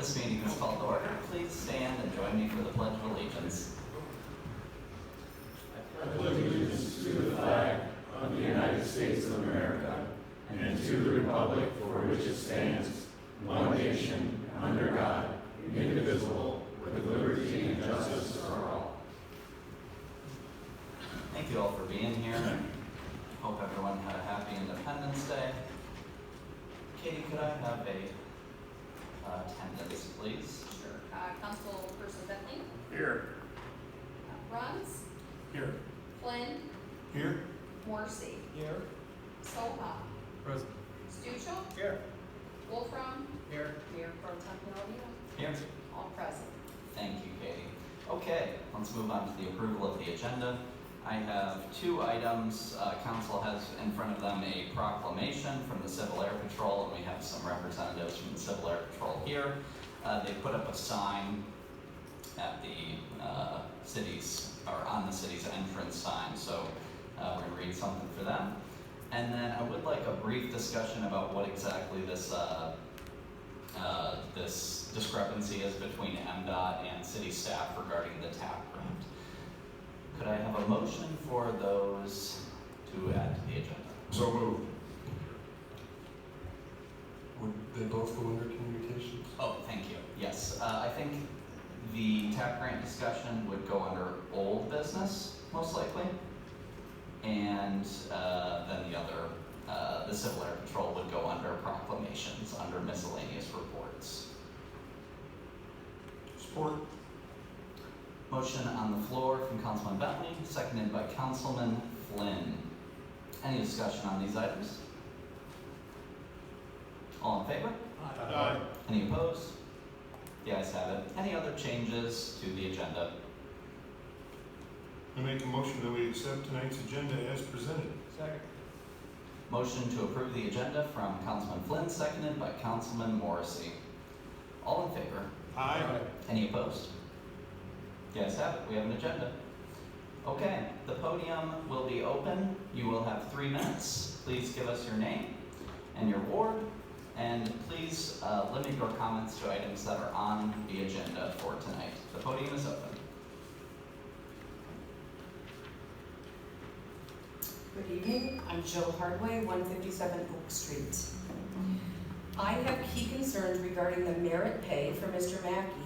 This meeting is called to order. Please stand and join me for the Pledge of Allegiance. I pledge allegiance to the flag of the United States of America and to the republic for which it stands, one nation, under God, indivisible, with liberty and justice for all. Thank you all for being here. Hope everyone had a happy Independence Day. Katie, could I have a attendance, please? Sure. Councilperson Bentley? Here. Bruns? Here. Flynn? Here. Morrissey? Here. Soha? Present. Stuchel? Here. Wolfram? Here. Mayor Pro Tem Hilario? Here. All present. Thank you, Katie. Okay, let's move on to the approval of the agenda. I have two items. Council has in front of them a proclamation from the Civil Air Patrol, and we have some representatives from the Civil Air Patrol here. They put up a sign at the city's, or on the city's entrance sign, so we're going to read something for them. And then I would like a brief discussion about what exactly this this discrepancy is between MDOT and city staff regarding the TAP grant. Could I have a motion for those to add to the agenda? So moved. Would they both go under communications? Oh, thank you. Yes, I think the TAP grant discussion would go under old business, most likely. And then the other, the Civil Air Patrol would go under proclamations, under miscellaneous reports. Support. Motion on the floor from Councilman Bentley, seconded by Councilman Flynn. Any discussion on these items? All in favor? Aye. Any opposed? The ayes have it. Any other changes to the agenda? I make a motion that we accept tonight's agenda as presented. Second. Motion to approve the agenda from Councilman Flynn, seconded by Councilman Morrissey. All in favor? Aye. Any opposed? The ayes have it. We have an agenda. Okay, the podium will be open. You will have 3 minutes. Please give us your name and your ward, and please limit your comments to items that are on the agenda for tonight. The podium is open. Good evening, I'm Jill Hardway, 157 Oak Street. I have key concerns regarding the merit pay for Mr. Mackey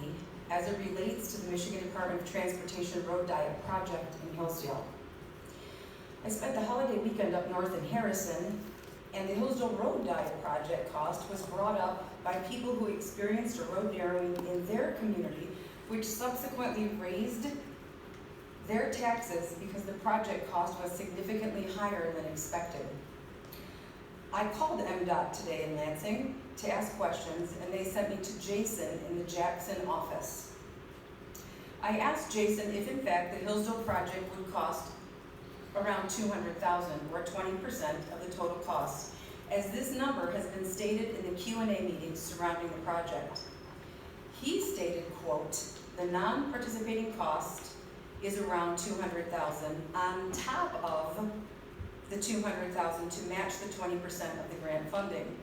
as it relates to the Michigan Department of Transportation Road Diet project in Hillsdale. I spent the holiday weekend up north in Harrison, and the Hillsdale Road Diet project cost was brought up by people who experienced a road narrowing in their community, which subsequently raised their taxes because the project cost was significantly higher than expected. I called MDOT today in Lansing to ask questions, and they sent me to Jason in the Jackson office. I asked Jason if in fact the Hillsdale project would cost around $200,000 or 20% of the total cost, as this number has been stated in the Q&A meetings surrounding the project. He stated, quote, "The non-participating cost is around $200,000 on top of the $200,000 to match the 20% of the grant funding."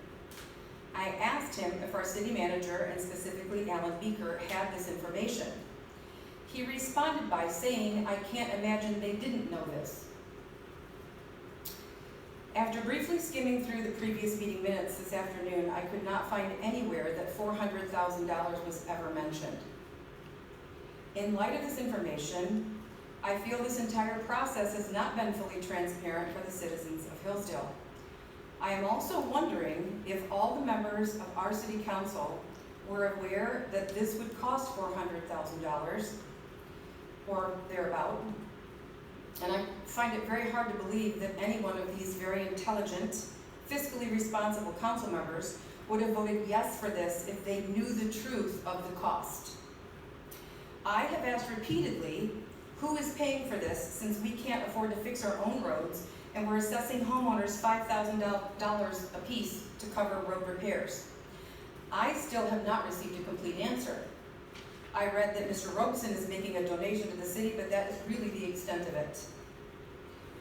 I asked him if our city manager, and specifically Alan Beaker, had this information. He responded by saying, "I can't imagine they didn't know this." After briefly skimming through the previous meeting minutes this afternoon, I could not find anywhere that $400,000 was ever mentioned. In light of this information, I feel this entire process has not been fully transparent for the citizens of Hillsdale. I am also wondering if all the members of our city council were aware that this would cost $400,000 or thereabout. And I find it very hard to believe that any one of these very intelligent, fiscally responsible council members would have voted yes for this if they knew the truth of the cost. I have asked repeatedly, who is paying for this, since we can't afford to fix our own roads and we're assessing homeowners $5,000 apiece to cover road repairs? I still have not received a complete answer. I read that Mr. Robeson is making a donation to the city, but that is really the extent of it.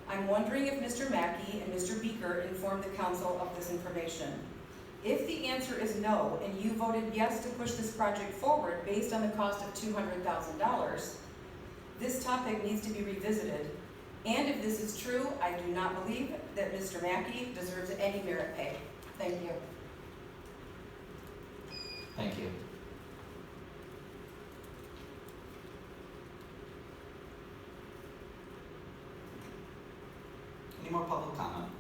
I'm wondering if Mr. Mackey and Mr. Beaker informed the council of this information. If the answer is no, and you voted yes to push this project forward based on the cost of $200,000, this topic needs to be revisited. And if this is true, I do not believe that Mr. Mackey deserves any merit pay. Thank you. Thank you. Any more public comment?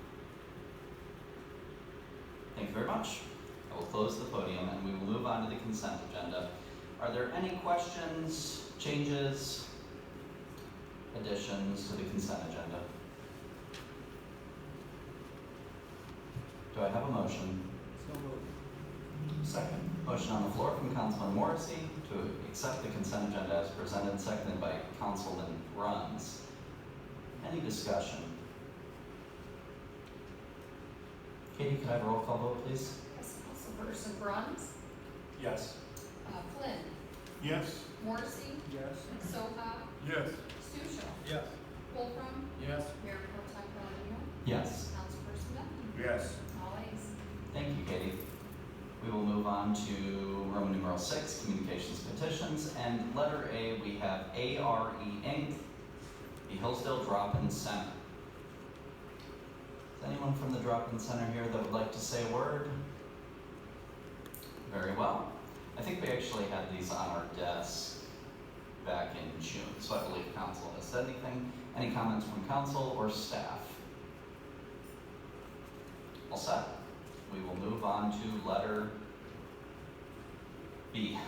Thank you very much. I will close the podium and we will move on to the consent agenda. Are there any questions, changes, additions to the consent agenda? Do I have a motion? So moved. Second. Motion on the floor from Councilman Morrissey to accept the consent agenda as presented, seconded by Councilman Bruns. Any discussion? Katie, could I have a roll call vote, please? Yes, Councilperson Bruns, Yes. Flynn, Yes. Morrissey, Yes. Soha, Yes. Stuchel, Yes. Wolfram, Yes. Mayor Pro Tem Palladino, Yes. Councilperson Benton. Yes. All ayes. Thank you, Katie. We will move on to Roman numeral 6, communications petitions, and letter A, we have ARE Inc., the Hillsdale Drop-In Center. Is anyone from the Drop-In Center here that would like to say a word? Very well. I think we actually had these on our desk back in June, so I believe council has said anything. Any comments from council or staff? All set. We will move on to letter B.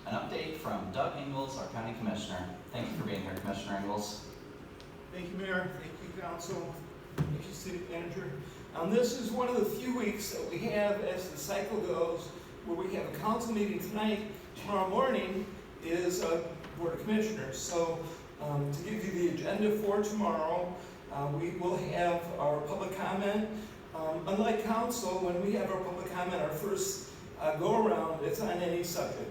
An update from Doug Ingles, our county commissioner. Thank you for being here, Commissioner Ingles. Thank you, Mayor. Thank you, Council. Thank you, City Manager. This is one of the few weeks that we have as the cycle goes where we have a council meeting tonight. Tomorrow morning is a Board of Commissioners. So to give you the agenda for tomorrow, we will have our public comment. Unlike council, when we have our public comment, our first go-around, it's on any subject.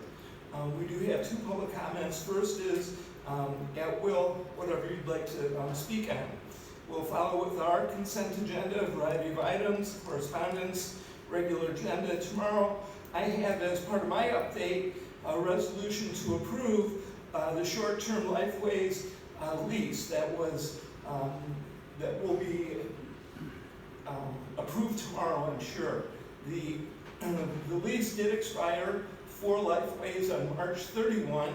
We do have two public comments. First is at will, whatever you'd like to speak on. We'll follow with our consent agenda, a variety of items, correspondence, regular agenda. Tomorrow, I have as part of my update a resolution to approve the short-term Lifeways lease that was that will be approved tomorrow, I'm sure. The lease did expire for Lifeways on March 31.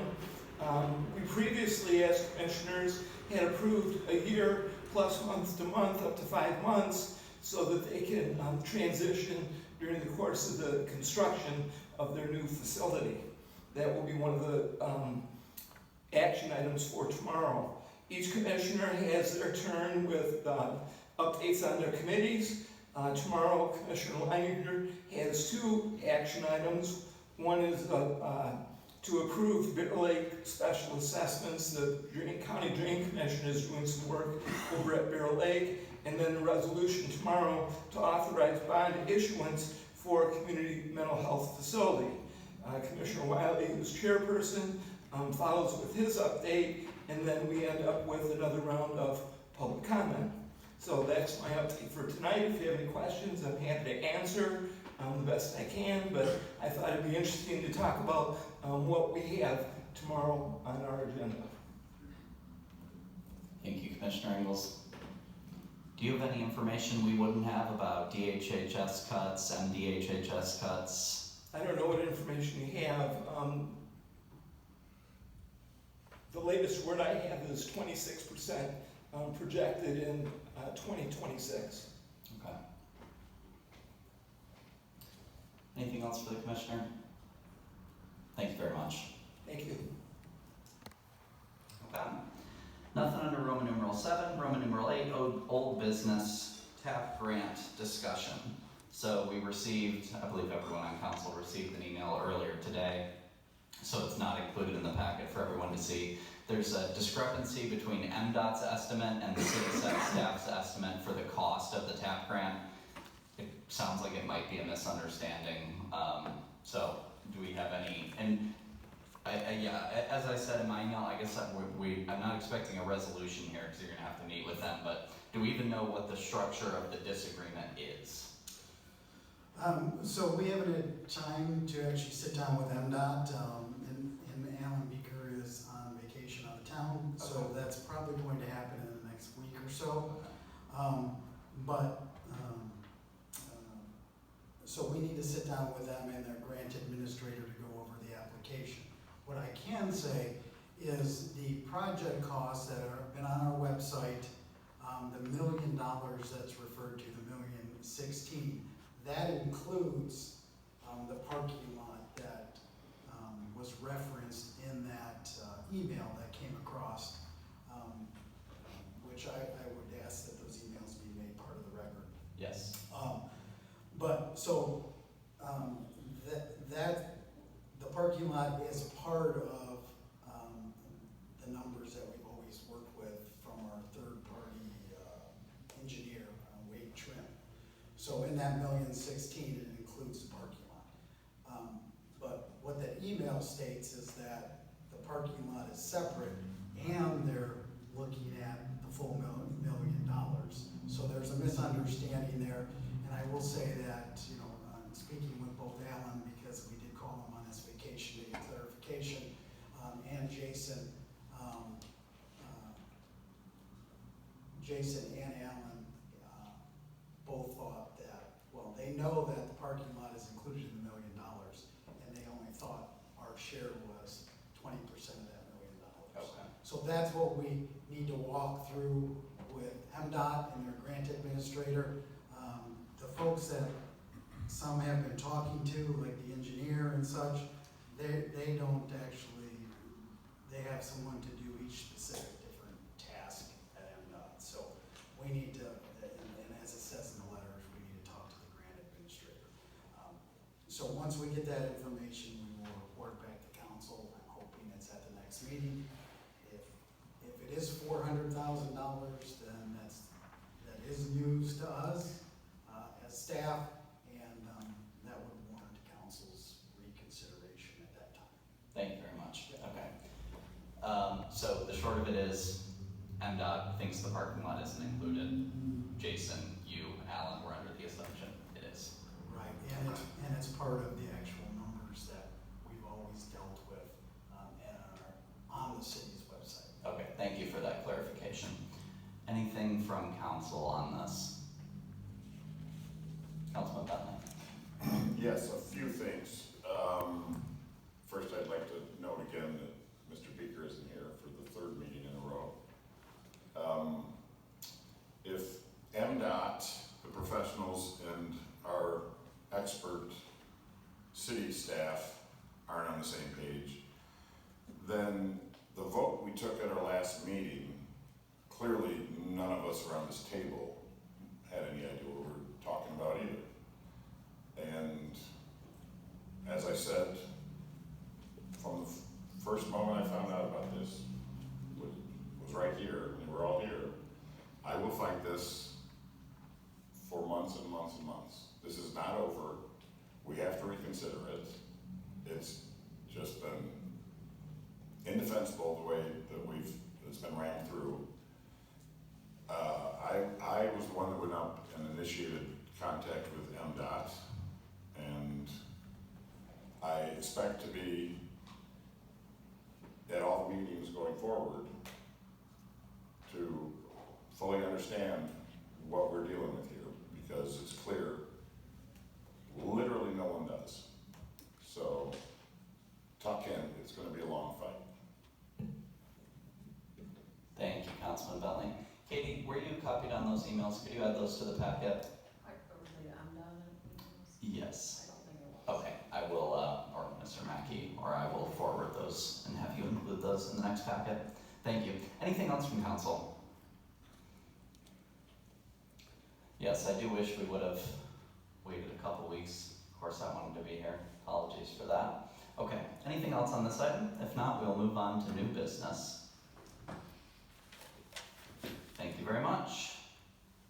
We previously, as commissioners, had approved a year plus month to month, up to 5 months, so that they can transition during the course of the construction of their new facility. That will be one of the action items for tomorrow. Each commissioner has their turn with updates on their committees. Tomorrow, Commissioner Leininger has 2 action items. One is to approve Bitter Lake special assessments. The County Drain Commission is doing some work over at Bitter Lake. And then the resolution tomorrow to authorize bond issuance for a community mental health facility. Commissioner Wiley, who's chairperson, follows with his update, and then we end up with another round of public comment. So that's my update for tonight. If you have any questions, I'm happy to answer the best I can, but I thought it'd be interesting to talk about what we have tomorrow on our agenda. Thank you, Commissioner Ingles. Do you have any information we wouldn't have about DHHS cuts, MDHHS cuts? I don't know what information you have. The latest word I have is 26% projected in 2026. Okay. Anything else for the Commissioner? Thank you very much. Thank you. Okay. Nothing under Roman numeral 7. Roman numeral 8, old business TAP grant discussion. So we received, I believe everyone on council received an email earlier today, so it's not included in the packet for everyone to see. There's a discrepancy between MDOT's estimate and the city staff's estimate for the cost of the TAP grant. It sounds like it might be a misunderstanding. So do we have any, and yeah, as I said in my email, I guess I'm not expecting a resolution here because you're gonna have to meet with them, but do we even know what the structure of the disagreement is? So we haven't had time to actually sit down with MDOT, and Alan Beaker is on vacation out of town, so Okay. that's probably going to happen in the next week or so. So we need to sit down with them and their grant administrator to go over the application. What I can say is the project costs that have been on our website, the $1 million that's referred to, the 1,016,000, that includes the parking lot that was referenced in that email that came across, which I would ask that those emails be made part of the record. Yes. But so the parking lot is part of the numbers that we've always worked with from our third-party engineer, Wade Trim. So in that 1,016,000, it includes the parking lot. But what that email states is that the parking lot is separate and they're looking at the full $1 million. So there's a misunderstanding there. And I will say that, speaking with both Alan, because we did call him on his vacation to get clarification, and Jason, Jason and Alan both thought that, well, they know that the parking lot is included in the $1 million, and they only thought our share was 20% of that $1 million. Okay. So that's what we need to walk through with MDOT and their grant administrator. The folks that some have been talking to, like the engineer and such, they don't actually, they have someone to do each specific different task at MDOT. So we need to, and as it says in the letters, we need to talk to the grant administrator. So once we get that information, we will report back to council. I'm hoping it's at the next meeting. If it is $400,000, then that is news to us as staff, and that would warrant council's reconsideration at that time. Thank you very much. Okay. So the short of it is, MDOT thinks the parking lot isn't included. Jason, you, Alan, were under the assumption it is. Right, and it's part of the actual numbers that we've always dealt with and are on the city's website. Okay, thank you for that clarification. Anything from council on this? Councilman Bentley? Yes, a few things. First, I'd like to note again that Mr. Beaker isn't here for the third meeting in a row. If MDOT, the professionals, and our expert city staff aren't on the same page, then the vote we took at our last meeting, clearly none of us around this table had any idea what we were talking about either. And as I said, from the first moment I found out about this, was right here, and we're all here, I will fight this for months and months and months. This is not over. We have to reconsider it. It's just been indefensible the way that it's been rammed through. I was the one that went up and initiated contact with MDOT, and I expect to be at all the meetings going forward to fully understand what we're dealing with here, because it's clear, literally no one does. So, tuck in, it's gonna be a long fight. Thank you, Councilman Bentley. Katie, were you copied on those emails? Could you add those to the packet? I'm done. Yes. I don't think it was. Okay, I will, or Mr. Mackey, or I will forward those and have you include those in the next packet. Thank you. Anything else from council? Yes, I do wish we would have waited a couple weeks. Of course, I wanted to be here. Apologies for that. Okay, anything else on this item? If not, we'll move on to new business. Thank you very much.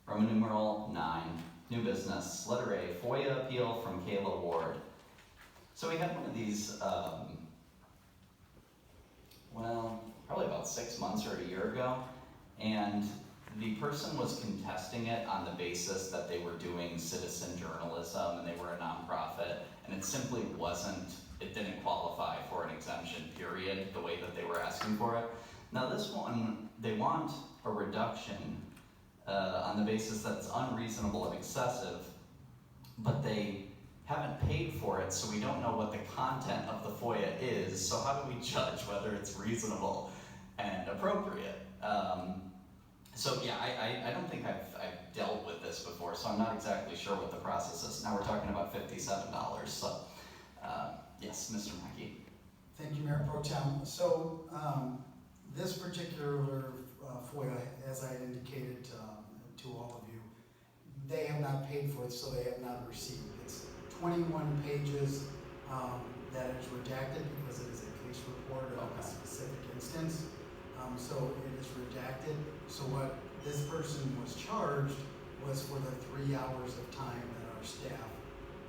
Roman numeral 9, new business. Letter A, FOIA appeal from Kayla Ward. So we had one of these, well, probably about 6 months or a year ago, and the person was contesting it on the basis that they were doing citizen journalism and they were a nonprofit, and it simply wasn't, it didn't qualify for an exemption, period, the way that they were asking for it. Now this one, they want a reduction on the basis that it's unreasonable and excessive, but they haven't paid for it, so we don't know what the content of the FOIA is, so how do we judge whether it's reasonable and appropriate? So yeah, I don't think I've dealt with this before, so I'm not exactly sure what the process is. Now we're talking about $57, so yes, Mr. Mackey. Thank you, Mayor Pro Tem. So this particular FOIA, as I indicated to all of you, they have not paid for it, so they have not received it. It's 21 pages that is redacted because it is a case report of a specific instance. So it is redacted. So what this person was charged was for the 3 hours of time that our staff,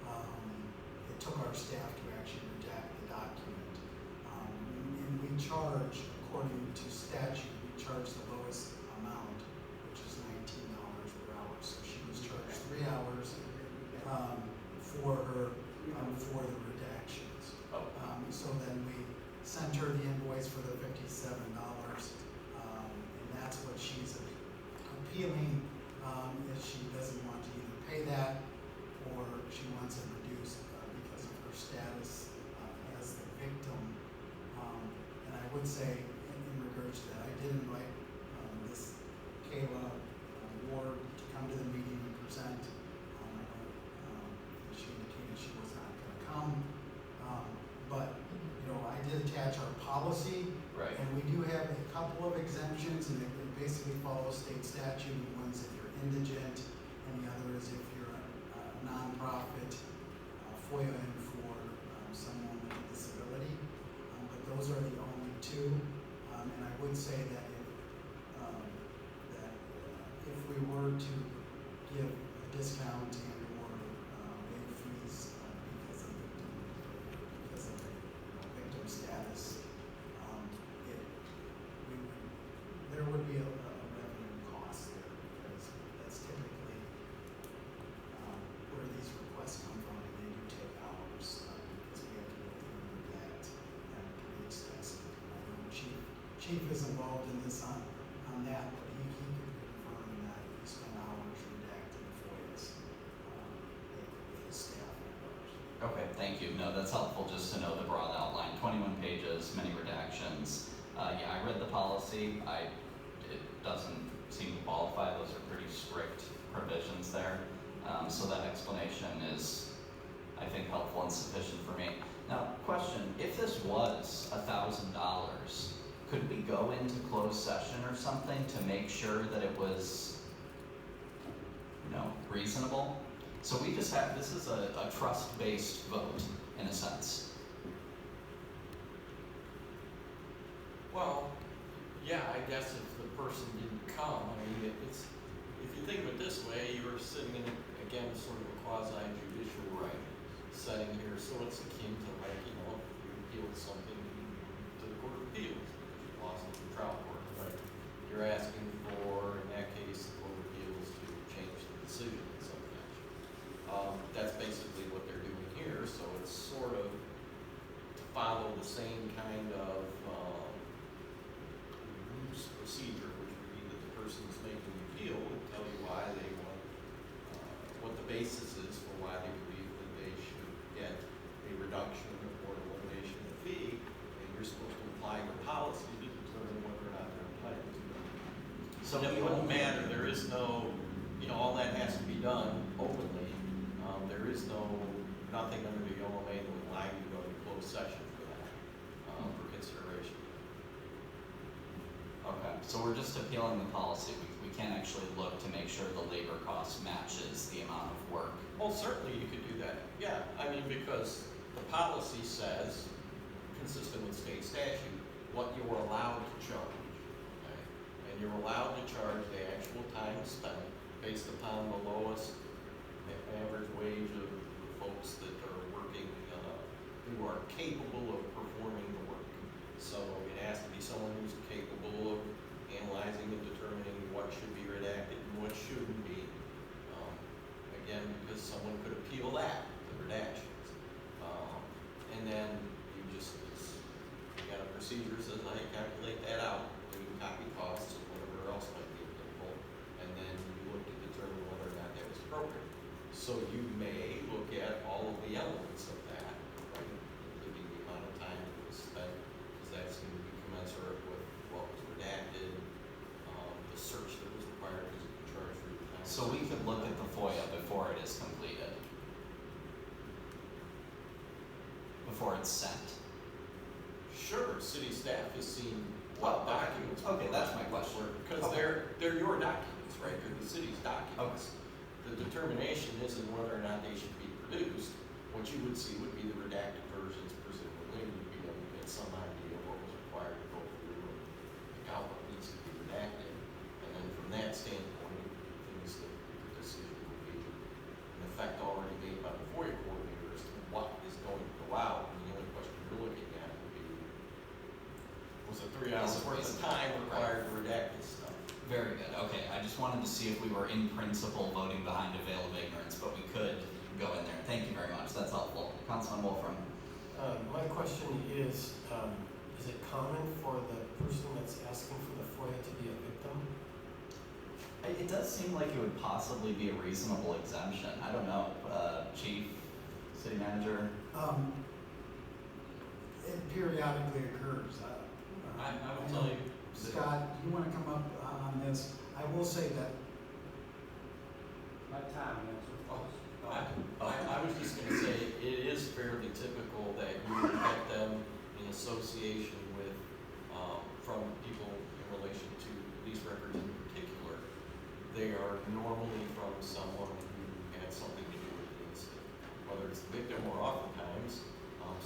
it took our staff to actually redact the document. And we charge, according to statute, we charge the lowest amount, which is $19 per hour. So she was charged 3 hours for her, for the redactions. So then we sent her the invoice for the $57, and that's what she's appealing, is she doesn't want to either pay that or she wants it reduced because of her status as the victim. And I would say, in regards to that, I did invite this Kayla Ward to come to the meeting and present. I know she indicated she was not going to come, but you know, I did attach our policy. Right. And we do have a couple of exemptions, and it basically follows state statute. One's if you're indigent, and the other is if you're a nonprofit, FOIA in for someone with a disability. But those are the only two. And I would say that if we were to give a discount and or waive fees because of victim status, there would be a revenue cost there, because that's typically where these requests come from, and they do take hours because we have to go through that and pretty extensive. I know Chief is involved in this on that, but he could confirm that we spend hours redacting FOIAs with his staff members. Okay, thank you. No, that's helpful just to know the broad outline. 21 pages, many redactions. Yeah, I read the policy. It doesn't seem to qualify. Those are pretty strict provisions there. So that explanation is, I think, helpful and sufficient for me. Now, question, if this was $1,000, could we go into closed session or something to make sure that it was, you know, reasonable? So we just have, this is a trust-based vote, in a sense. Well, yeah, I guess if the person didn't come, I mean, it's, if you think of it this way, you're sitting in, again, sort of a quasi-judicial setting here, so it's akin to like, you know, if you appealed something to the Court of Appeals, you lost it to the trial court, right? You're asking for, in that case, the Court of Appeals to change the decision in some fashion. That's basically what they're doing here, so it's sort of to follow the same kind of procedure, which would be that the person who's making the appeal would tell you why they want, what the basis is for why they believe that they should get a reduction or elimination of the fee, and you're supposed to apply your policy to determine whether or not they're entitled to it. So it wouldn't matter, there is no, you know, all that has to be done openly. There is nothing under the OMA that would allow you to go to closed session for that, for consideration. Okay, so we're just appealing the policy. We can't actually look to make sure the labor cost matches the amount of work. Well, certainly you could do that. Yeah, I mean, because the policy says, consistent with state statute, what you are allowed to charge. Okay? And you're allowed to charge the actual time spent based upon the lowest average wage of the folks that are working, who are capable of performing the work. So it has to be someone who's capable of analyzing and determining what should be redacted and what shouldn't be. Again, because someone could appeal that, the redactions. And then you got a procedure that says, I calculate that out, including copy costs and whatever else might be applicable, and then you look to determine whether or not that was appropriate. So you may look at all of the elements of that, right, including the amount of time that was spent, because that's going to be commensurate with what was redacted, the search that was required because you can charge for your time. So we could look at the FOIA before it is completed. Before it's sent. Sure, city staff has seen what documents. Okay, that's my question. Because Okay. they're your documents, right? They're the city's documents. The determination isn't whether or not they should be produced. What you would see would be the redacted versions presumably, and you'd be able to get some idea of what was required to go through and pick out what needs to be redacted. And then from that standpoint, things that the decision would be in effect already made by the FOIA coordinator as to what is going to go out. And the only question you're looking at would be, was it 3 hours worth of time required to redact this stuff? Very good, okay, I just wanted to see if we were in principle voting behind a veil of ignorance, but we could go in there. Thank you very much, that's helpful. Councilman Wolfram. My question is it common for the person that's asking for the FOIA to be a victim? It does seem like it would possibly be a reasonable exemption. I don't know, Chief, City Manager? It periodically occurs. I will tell you. Scott, do you want to come up on this? I will say that. My time, I was just gonna say, it is fairly typical that you would get them in association with, from people in relation to these records in particular. They are normally from someone who had something to do with the incident, whether it's the victim or oftentimes,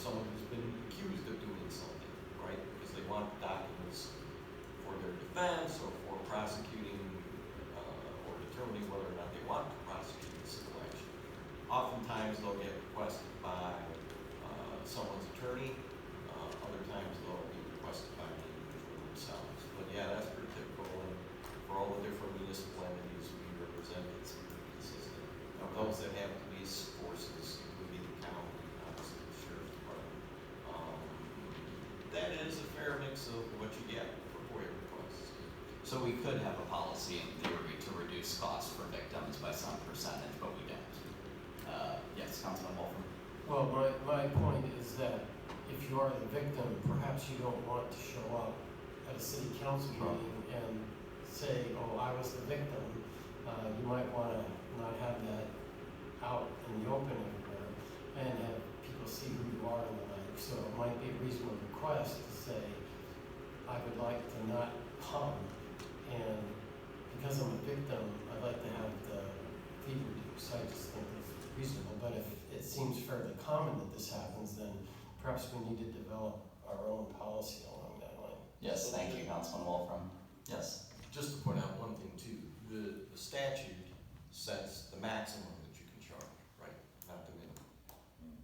someone who's been accused of doing something, right? Because they want documents for their defense or for prosecuting, or determining whether or not they want to prosecute a civil action. Oftentimes they'll get requested by someone's attorney, other times they'll be requested by the individual themselves. But yeah, that's pretty typical, and for all the different municipal entities we represent, it's pretty consistent. Those that have police forces, including the county, obviously the sheriff's department. That is a fair mix of what you get for FOIA requests. So we could have a policy in theory to reduce costs for victims by some percentage, but we don't. Yes, Councilman Wolfram. Well, my point is that if you are the victim, perhaps you don't want to show up at a city council meeting and say, oh, I was the victim. You might want to not have that out in the open everywhere and have people see who you are in the life. So it might be a reasonable request to say, I would like to not come, and because I'm a victim, I'd like to have the fee reduced. I just think it's reasonable, but if it seems fairly common that this happens, then perhaps we need to develop our own policy along that line. Yes, thank you, Councilman Wolfram. Yes. Just to point out one thing too, the statute sets the maximum that you can charge, right? Not the minimum.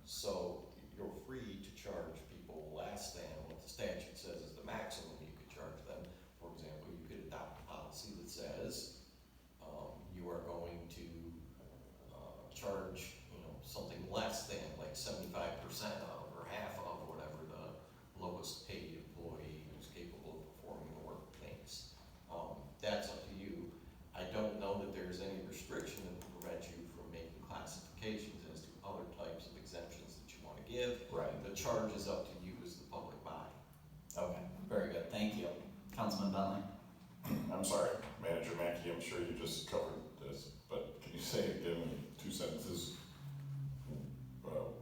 So you're free to charge people less than what the statute says is the maximum you could charge them. For example, you could adopt a policy that says you are going to charge, something less than like 75% of or half of whatever the lowest paid employee who's capable of performing the work makes. That's up to you. I don't know that there's any restriction that will prevent you from making classifications as to other types of exemptions that you want to give. Right. The charge is up to you as the public body. Okay, very good, thank you. Councilman Bentley. I'm sorry, Manager Mackey, I'm sure you just covered this, but can you say again in 2 sentences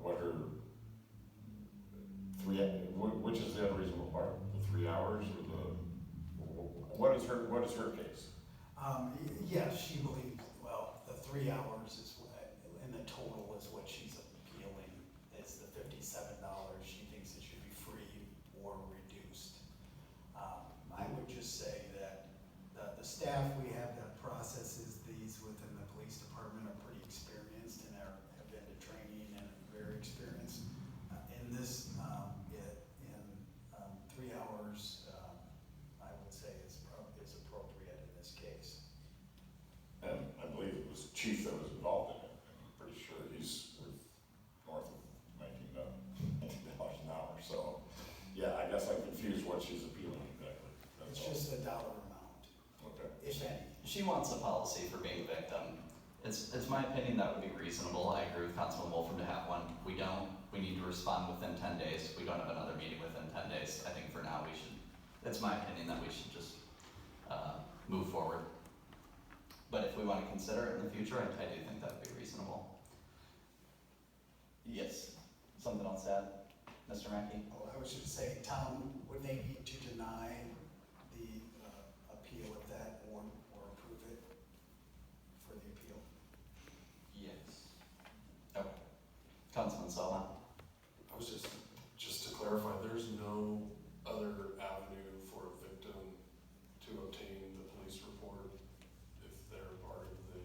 what her which is the unreasonable part? The 3 hours or what is her case? Yes, she believes, well, the 3 hours is and the total is what she's appealing, is the $57. She thinks it should be free or reduced. I would just say that the staff we have that processes these within the police department are pretty experienced and have been to training and very experienced. In this, in 3 hours, I would say is she wants a policy for being a victim. It's my opinion that would be reasonable. I agree with Councilman Wolfram to have one. We don't. We need to respond within 10 days. We don't have another meeting within 10 days. I think for now we should, it's my opinion that we should just move forward. But if we want to consider it in the future, I do think that would be reasonable. Yes, something else to add, Mr. Mackey? Oh, I was just saying, Tom, would they need to deny the appeal of that or approve it for the appeal? Yes. Okay. Councilman Sullivan? I was just to clarify, there's no other avenue for a victim to obtain the police report if they're part of the,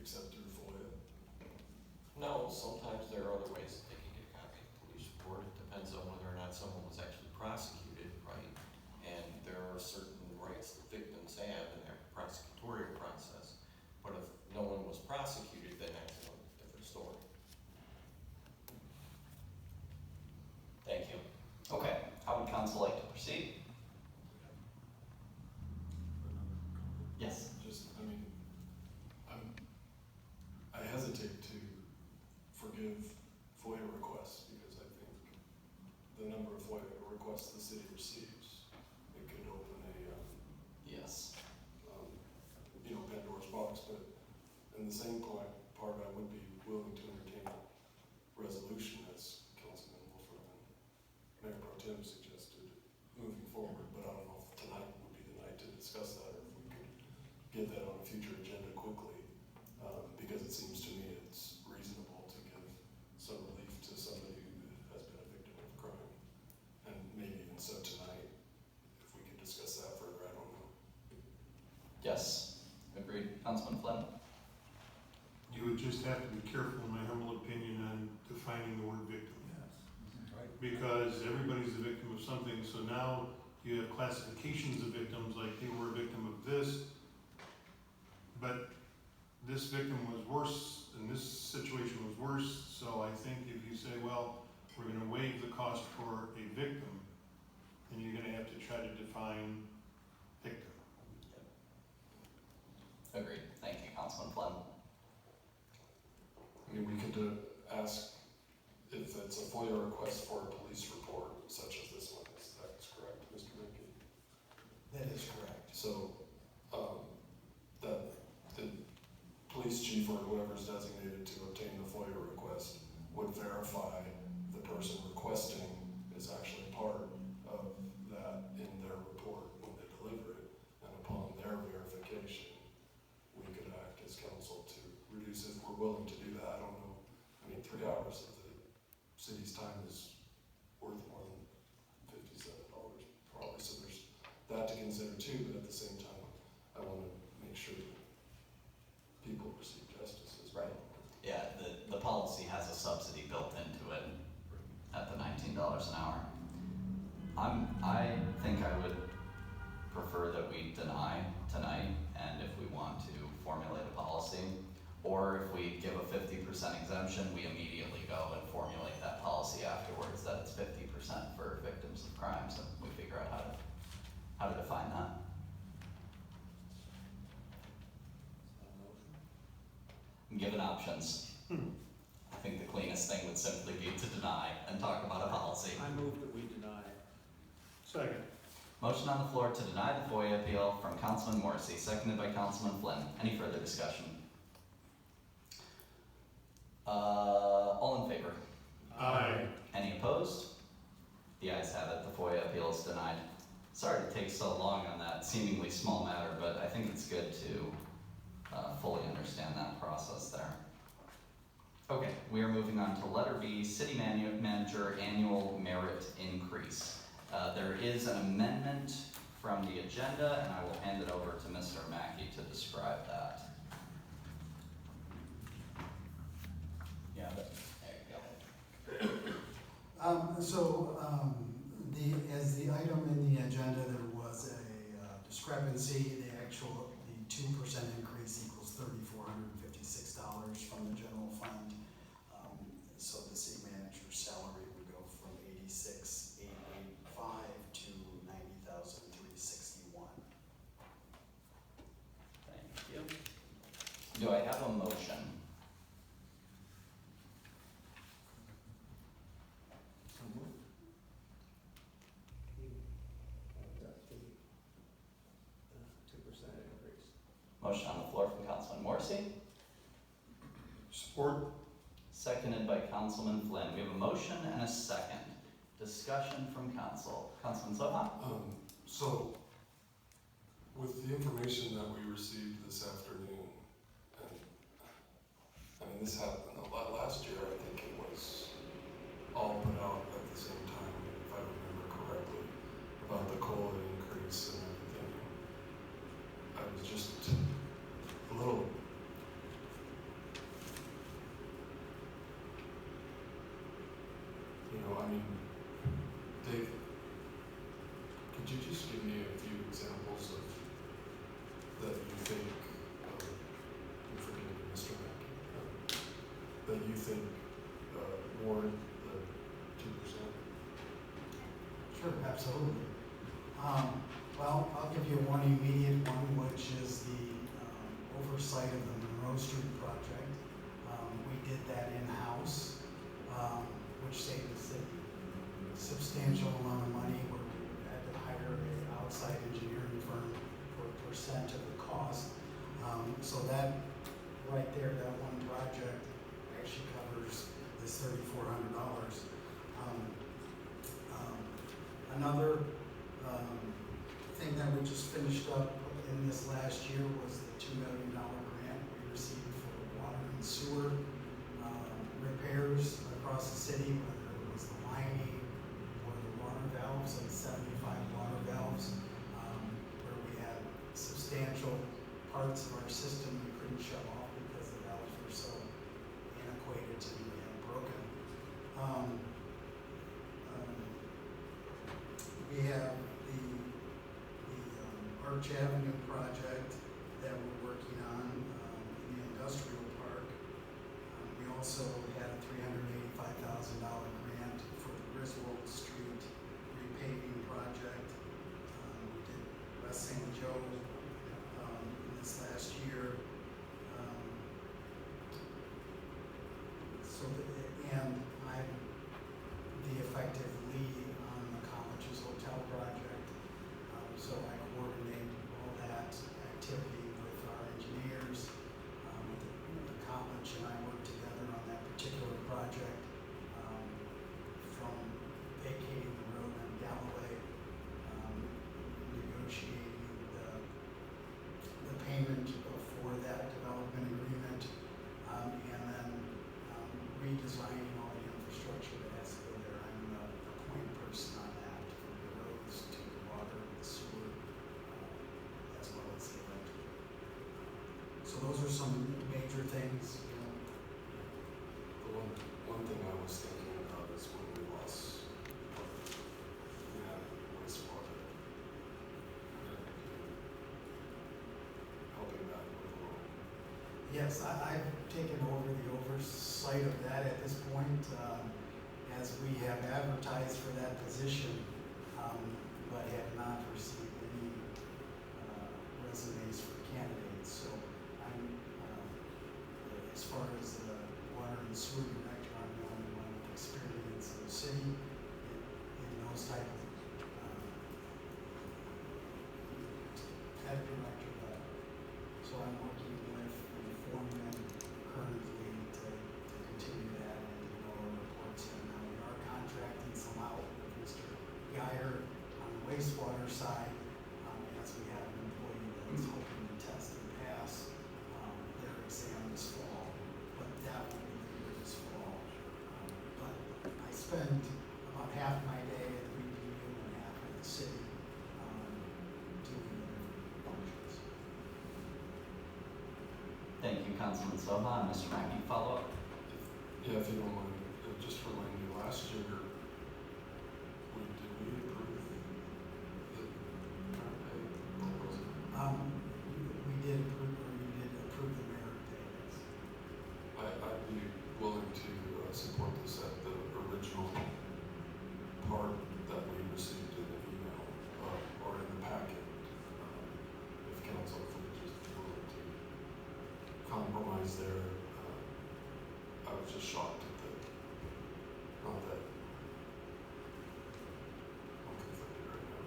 except through FOIA? No, sometimes there are other ways that they can get a copy of the police report. It depends on whether or not someone was actually prosecuted, right? And there are certain rights that victims have in their prosecutorial process. But if no one was prosecuted, then that's a different story. Thank you. Okay, how would council like to proceed? Yes. I hesitate to forgive FOIA requests because I think the number of FOIA requests the city receives, it could open a, Yes. Pandora's box, but in the same part, I would be willing to entertain a resolution as Councilman Wolfram and Mayor Pro Tem suggested moving forward, but I don't know if tonight would be the night to discuss that or if we could get that on a future agenda quickly, because it seems to me it's reasonable to give some relief to somebody who has been a victim of crime. And maybe even so tonight, if we could discuss that further, I don't know. Yes. Agreed. Councilman Flynn? You would just have to be careful, in my humble opinion, on defining the word victim. Because everybody's a victim of something, so now you have classifications of victims, like they were a victim of this, but this victim was worse, and this situation was worse, so I think if you say, well, we're gonna waive the cost for a victim, then you're gonna have to try to define victim. Agreed. Thank you, Councilman Flynn. I mean, we could ask if it's a FOIA request for a police report, such as this one, is that correct, Mr. Mickey? That is correct. So, that the police chief or whoever is designated to obtain the FOIA request would verify the person requesting is actually part of that in their report when they deliver it. And upon their verification, we could act as council to reduce it if we're willing to do that. I don't know. I mean, 3 hours of the city's time is worth more than $57 probably. So there's that to consider too, but at the same time, I want to make sure that people receive justice as well. Right. Yeah, the policy has a subsidy built into it at the $19 an hour. I think I would prefer that we deny tonight, and if we want to formulate a policy, or if we give a 50% exemption, we immediately go and formulate that policy afterwards, that it's 50% for victims of crimes, and we figure out how to define that. Given options, I think the cleanest thing would simply be to deny and talk about a policy. I move that we deny. Second. Motion on the floor to deny the FOIA appeal from Councilman Morrissey, seconded by Councilman Flynn. Any further discussion? All in favor? Aye. Any opposed? The ayes have it, the FOIA appeal is denied. Sorry to take so long on that seemingly small matter, but I think it's good to fully understand that process there. Okay, we are moving on to letter B, City Manager Annual Merit Increase. There is an amendment from the agenda, and I will hand it over to Mr. Mackey to describe that. Yeah, there you go. As the item in the agenda, there was a discrepancy. The 2% increase equals $3,456 from the general fund. So the city manager's salary would go from $86,885 to $90,361. Do I have a motion? That's the 2% increase. Motion on the floor from Councilman Morrissey, Support. seconded by Councilman Flynn. We have a motion and a second. Discussion from council. Councilman Soha? So, with the information that we received this afternoon, and, I mean, this happened a lot last year, I think it was all put out at the same time, if I remember correctly, about the COLA increase and everything. I was just a little, I mean, Dave, could you just give me a few examples of that you think, forgive me, Mr. Mackey, that you think warrant the 2%? Sure, absolutely. Well, I'll give you one immediate one, which is the oversight of the Monroe Street project. We did that in-house, which saved the city a substantial amount of money, where we had to hire an outside engineering firm for a percent of the cost. So that, right there, that one project actually covers this $3,400. Another thing that we just finished up in this last year was the $2 million grant we received for water and sewer repairs across the city, whether it was the lining or the water valves, like 75 water valves, where we had substantial parts of our system we couldn't shut off because the valves were so antiquated and broken. We have the Arch Avenue project that we're working on in the industrial park. We also had a $385,000 grant for the Griswold Street repaving project. We did West St. Joe this last year. And I'm the effective lead on the college's hotel project. So I coordinate all that activity with our engineers. The college and I work together on that particular project, from vacating the road on Galloway, negotiating the payment for that development agreement, and then redesigning all the infrastructure that has to go there. I'm the point person on that, from the roads to the water, the sewer, as well as the electric. So those are some major things, The one thing I was thinking about is when we lost, we had wastewater, helping that along. Yes, I've taken over the oversight of that at this point, as we have advertised for that position, but have not received any resumes for candidates. So I'm, as far as the water and sewer director, I'm the only one with experience in the city in those type of head director level. So I'm working with the foreman currently to continue that and to know our reports. And now we are contracting some out with Mr. Geyer on the wastewater side, as we have an employee that's hoping to test and pass their exam this fall. But that will be later this fall. But I spend about half my day at the BPU and half at the city, doing the different functions. Thank you, Councilman Soha. Mr. Mackey, follow up? Yeah, if you don't mind, just remind me, last year, did we approve the merit pay proposal? We did approve, or you did approve the merit pay, yes. I'd be willing to support this at the original part that we received in the email, or in the packet. If council, if we just willing to is there. I was just shocked at the, not that, I'm conflicted right now.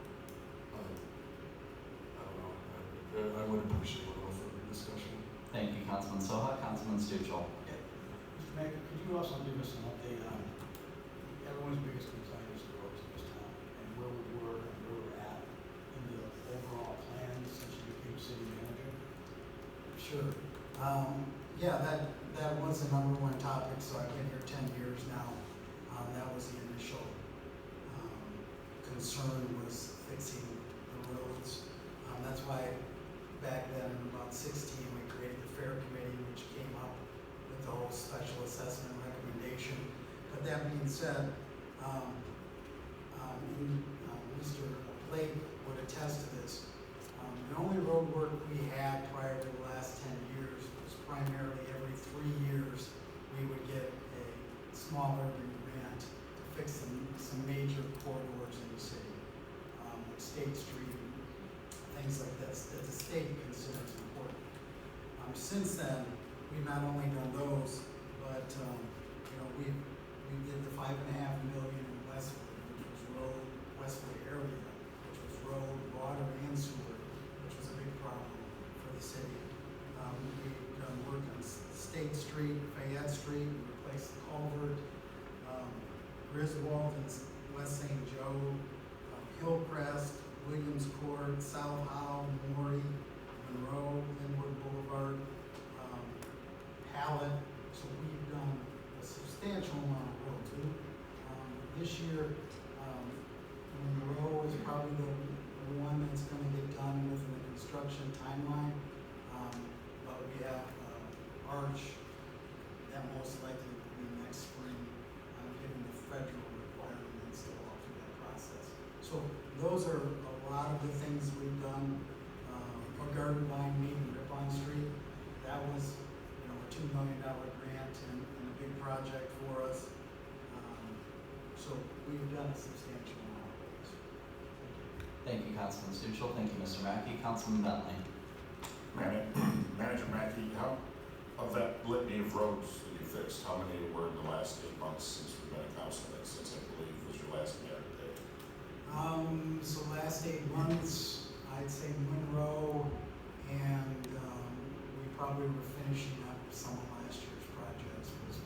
I don't know, I would appreciate a little further discussion. Thank you, Councilman Soha. Councilman Stuchel. Mr. Mayor, could you also give us an update on everyone's biggest complaint is the roads in this town, and where we were and where we're at in the overall plan since you became city manager? Sure. Yeah, that was the number one topic, so I've been here 10 years now. That was the initial concern, was fixing the roads. That's why back then in about 16, we created the Fair Committee, which came up with the whole special assessment recommendation. But that being said, Mr. Blake would attest to this. The only road work we had prior to the last 10 years was primarily every 3 years we would get a smaller grant to fix some major corridors in the city, like State Street, things like this, that the state considers important. Since then, we've not only done those, but we did the $5.5 million in Westwood, which was road, Westwood area, which was road, water, and sewer, which was a big problem for the city. We've done work on State Street, Fayette Street, we replaced the culvert, Griswold and West St. Joe, Hillcrest, Williams Court, South Hollow, Maury, Monroe, Linwood Boulevard, Hallett. So we've done a substantial amount of work too. This year, Monroe is probably the one that's going to get done within the construction timeline. But we have Arch that most likely will be next spring, given the federal requirements to walk through that process. So those are a lot of the things we've done. A garden line meeting Ripon Street, that was a $2 million grant and a big project for us. So we've done a substantial amount of things. Thank you, Councilman Stuchel. Thank you, Mr. Mackey. Councilman Bentley. Manager Mackey, how, of that litany of roads that you fixed, how many were in the last 8 months since we've been a councilman, since I believe was your last meeting? So last 8 months, I'd say Monroe, and we probably were finishing up some of last year's projects, was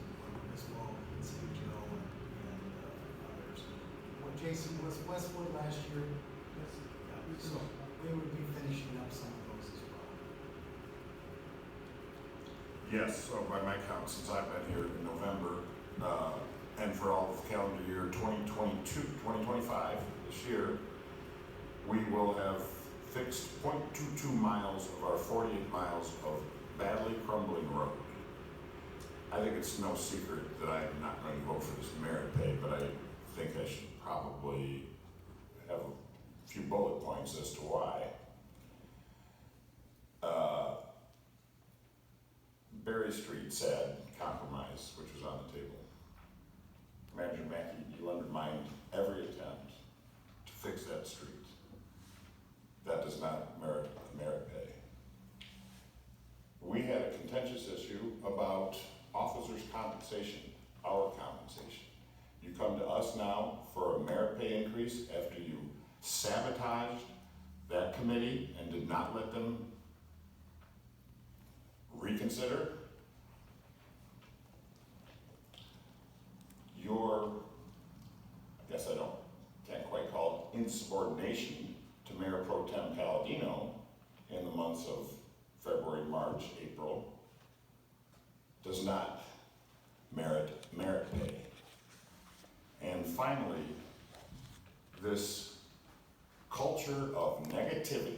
Griswold and St. Joe and others. What Jason, was Westwood last year? Yes. Yeah, so we would be finishing up some of those as well. Yes, so by my count, since I've been here in November, and for all of calendar year 2025, this year, we will have fixed 0.22 miles of our 48 miles of badly crumbling road. I think it's no secret that I'm not going to vote for this merit pay, but I think I should probably have a few bullet points as to why. Berry Street said compromise, which was on the table. Manager Mackey, you undermined every attempt to fix that street. That does not merit pay. We had a contentious issue about officers' compensation, our compensation. You come to us now for a merit pay increase after you sabotaged that committee and did not let them reconsider. Your, I guess can't quite call it insubordination to Mayor Pro Tem Palladino in the months of February, March, April does not merit pay. And finally, this culture of negativity,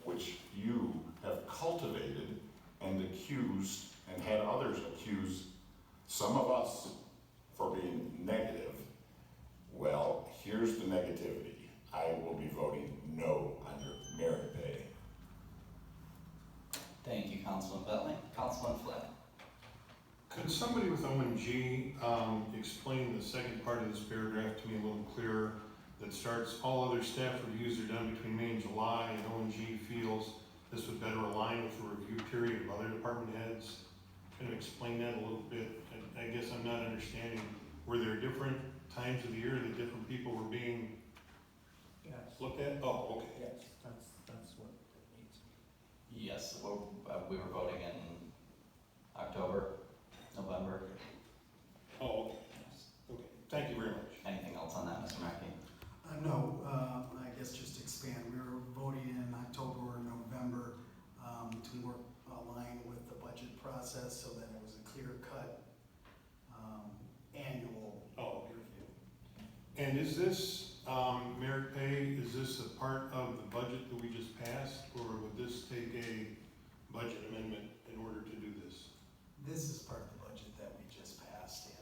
which you have cultivated and accused and had others accuse some of us for being negative. Well, here's the negativity. I will be voting no on your merit pay. Thank you, Councilman Bentley. Councilman Flynn. Could somebody with ONG explain the second part of this paragraph to me a little clearer, that starts, all other staff reviews are done between May and July, and ONG feels this would better align with the review period of other department heads? kind of explain that a little bit? I guess I'm not understanding, were there different times of the year that different people were being Yes. looked at? Oh, okay. Yes, that's what it needs to be. Yes, we were voting in October, November. Oh, okay. Okay, thank you very much. Anything else on that, Mr. Mackey? No, I guess just to expand, we were voting in October or November to more align with the budget process so that it was a clear-cut annual Oh, okay. review. And is this, merit pay, is this a part of the budget that we just passed, or would this take a budget amendment in order to do this? This is part of the budget that we just passed and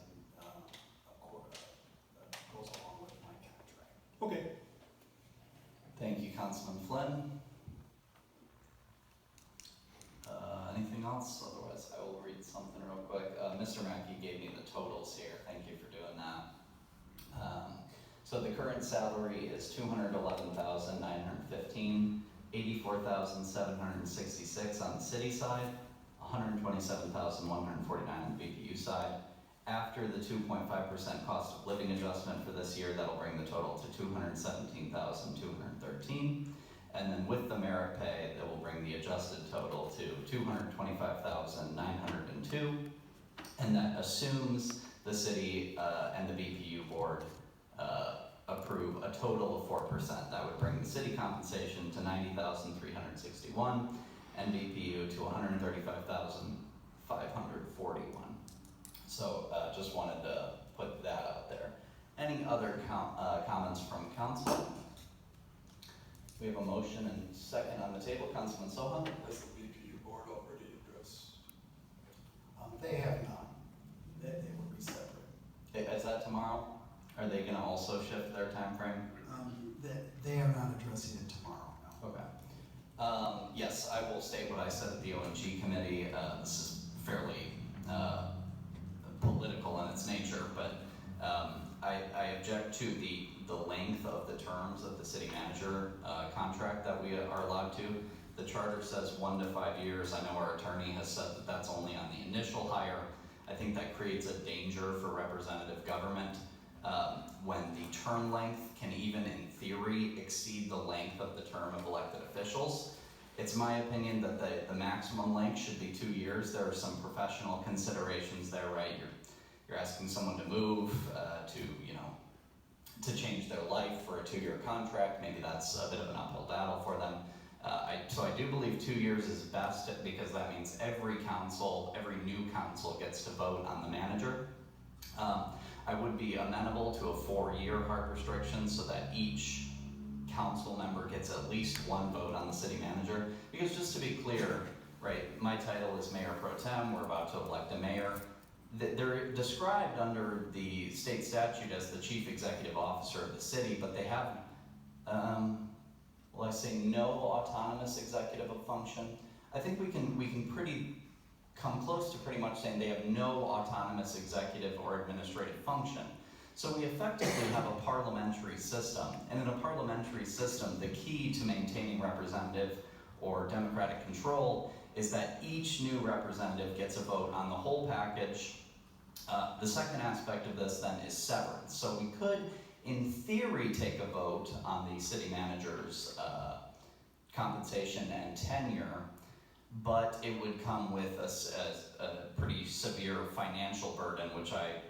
goes along with my contract. Okay. Thank you, Councilman Flynn. Anything else? Otherwise, I will read something real quick. Mr. Mackey gave me the totals here. Thank you for doing that. So the current salary is $211,915, $84,766 on the city side, $127,149 on the BPU side. After the 2.5% cost of living adjustment for this year, that'll bring the total to $217,213. And then with the merit pay, that will bring the adjusted total to $225,902. And that assumes the city and the BPU board approve a total of 4%. That would bring the city compensation to $90,361 and BPU to $135,541. So just wanted to put that out there. Any other comments from council? We have a motion and second on the table. Councilman Soha? Has the BPU board already addressed? They have not. They will be separate. Is that tomorrow? Are they gonna also shift their time frame? They are not addressing it tomorrow, no. Okay. Yes, I will state what I said at the ONG committee. This is fairly political in its nature, but I object to the length of the terms of the city manager contract that we are allowed to. The charter says 1 to 5 years. I know our attorney has said that that's only on the initial hire. I think that creates a danger for representative government when the term length can even in theory exceed the length of the term of elected officials. It's my opinion that the maximum length should be 2 years. There are some professional considerations there, right? You're asking someone to move, to change their life for a 2-year contract. Maybe that's a bit of an uphill battle for them. So I do believe 2 years is best because that means every new council gets to vote on the manager. I would be amenable to a 4-year hard restriction so that each council member gets at least 1 vote on the city manager. Because just to be clear, right, my title is Mayor Pro Tem. We're about to elect a mayor. They're described under the state statute as the chief executive officer of the city, but they have, well, I say no autonomous executive function. I think we can come close to pretty much saying they have no autonomous executive or administrative function. So we effectively have a parliamentary system, and in a parliamentary system, the key to maintaining representative or democratic control is that each new representative gets a vote on the whole package. The second aspect of this then is severance. So we could, in theory, take a vote on the city manager's compensation and tenure, but it would come with a pretty severe financial burden, which I,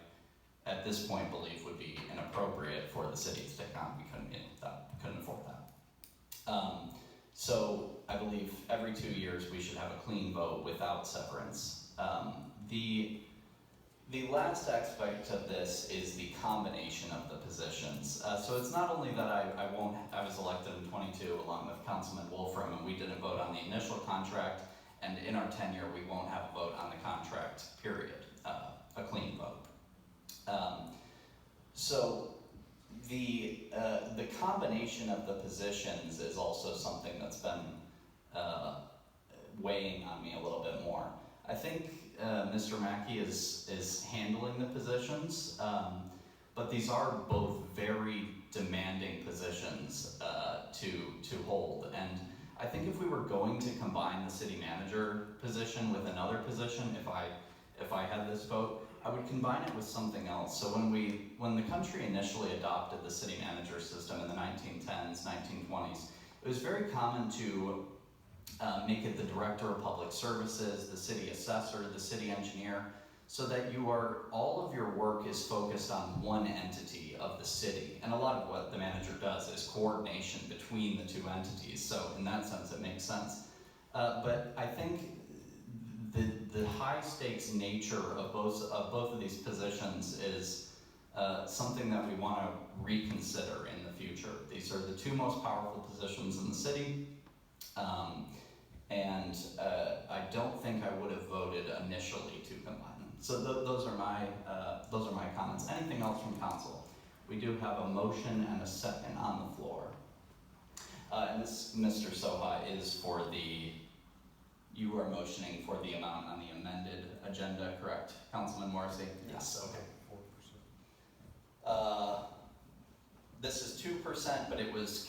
at this point, believe would be inappropriate for the city to take on. We couldn't afford that. So I believe every 2 years we should have a clean vote without severance. The last aspect of this is the combination of the positions. So it's not only that I was elected in 22 along with Councilman Wolfram, and we didn't vote on the initial contract, and in our tenure we won't have a vote on the contract, period, a clean vote. So the combination of the positions is also something that's been weighing on me a little bit more. I think Mr. Mackey is handling the positions, but these are both very demanding positions to hold. And I think if we were going to combine the city manager position with another position, if I if I had this vote, I would combine it with something else. So when the country initially adopted the city manager system in the 1910s, 1920s, it was very common to make it the director of public services, the city assessor, the city engineer, so that all of your work is focused on one entity of the city. And a lot of what the manager does is coordination between the two entities, so in that sense it makes sense. But I think the high stakes nature of both of these positions is something that we want to reconsider in the future. These are the two most powerful positions in the city, and I don't think I would have voted initially to combine them. So those are my comments. Anything else from council? We do have a motion and a second on the floor. And this, Mr. Soha, is for you are motioning for the amount on the amended agenda, correct? Councilman Morrissey? Yes, okay. 4%. This is 2%, but it was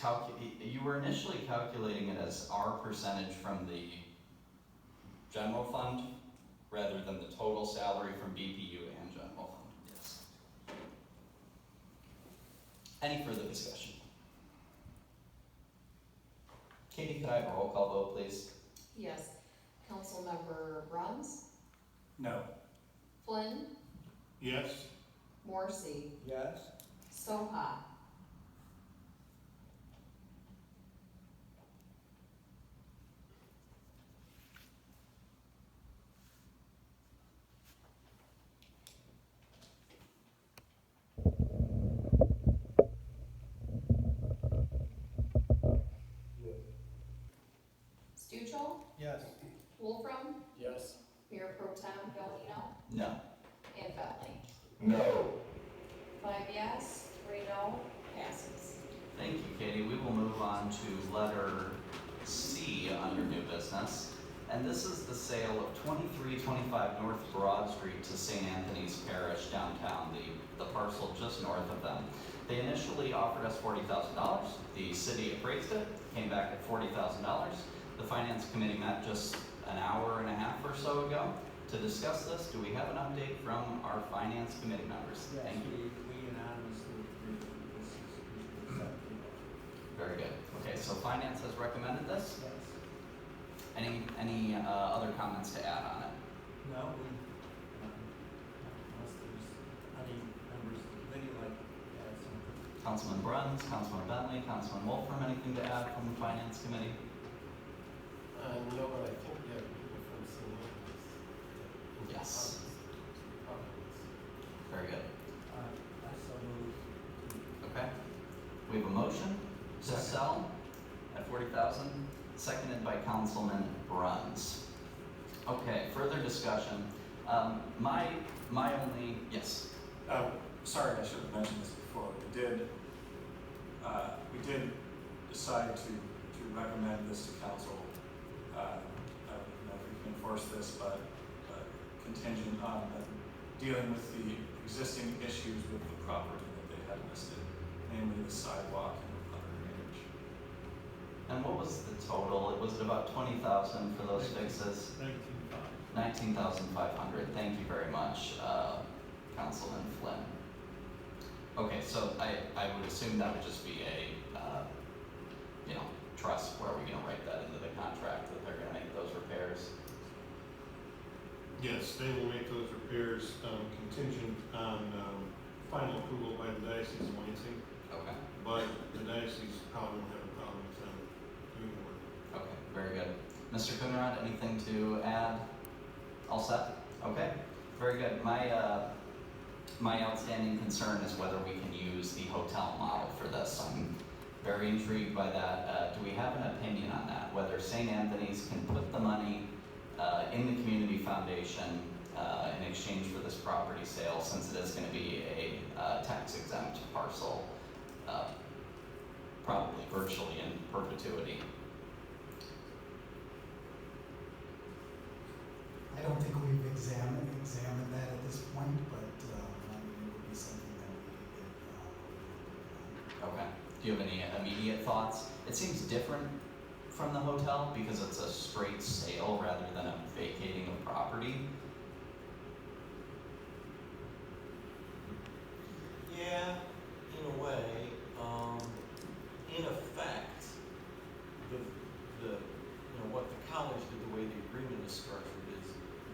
you were initially calculating it as our percentage from the general fund rather than the total salary from BPU and general fund. Yes. Any further discussion? Katie, could I have a roll call vote, please? Yes. Councilmember Bruns, No. Flynn, Yes? Morrissey, Yes? Soha, Stuchel, Yes. Wolfram, Yes. Mayor Pro Tem Bellino, No. and Bentley. No. 5 yes, 3 no, passes. Thank you, Katie. We will move on to letter C under new business. And this is the sale of 2325 North Broad Street to St. Anthony's Parish downtown, the parcel just north of them. They initially offered us $40,000. The city appraised it, came back at $40,000. The finance committee met just an hour and a half or so ago to discuss this. Do we have an update from our finance committee members? Yes, Thank you. we unanimously agree that this is acceptable. Very good. Okay, so finance has recommended this. Yes. Any other comments to add on it? No, unless there's any members of the committee like to add something. Councilman Bruns, Councilman Bentley, Councilman Wolfram, anything to add from the finance committee? No, but I think we have people from St. Anthony's. Yes. Very good. I so move. Okay. We have a motion to sell at $40,000, seconded by Councilman Bruns. Okay, further discussion. My only, yes. Sorry, I should have mentioned this before. We did decide to recommend this to council. I don't know if we can enforce this, but contingent on dealing with the existing issues with the property that they had listed, namely the sidewalk and the putter drainage. And what was the total? Was it about $20,000 for those fixes? 19,500. Thank you very much, Councilman Flynn. Okay, so I would assume that would just be a trust. Where are we going to write that into the contract that they're going to make those repairs? Yes, they will make those repairs contingent on final approval by the Diocese of Lansing, Okay. but the diocese probably won't have a problem with them doing the work. Okay, very good. Mr. Coonrod, anything to add? All set? Okay, very good. My outstanding concern is whether we can use the hotel model for this. I'm very intrigued by that. Do we have an opinion on that? Whether St. Anthony's can put the money in the community foundation in exchange for this property sale, since it is going to be a tax exempt parcel, probably virtually in perpetuity. I don't think we've examined that at this point, but, I mean, it would be something that we could get, Okay. Do you have any immediate thoughts? It seems different from the hotel because it's a straight sale rather than a vacating of property.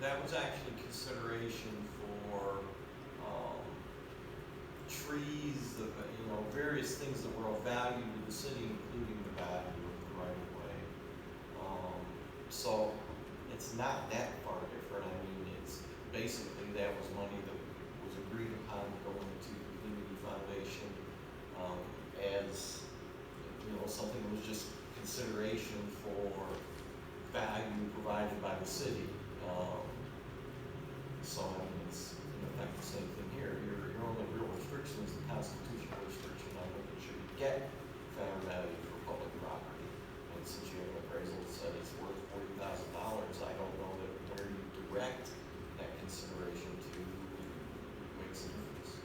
that was actually consideration for, trees, various things that were of value to the city, including the value of the right of way. So it's not that far different. I mean, it's basically that was money that was agreed upon going to the community foundation, as, something that was just consideration for value provided by the city. So I mean, it's in effect the same thing here. Your only real restriction is the constitutional restriction on making sure you get fair value for public property. And since you have an appraisal that said it's worth $40,000, I don't know that where you direct that consideration to makes a difference.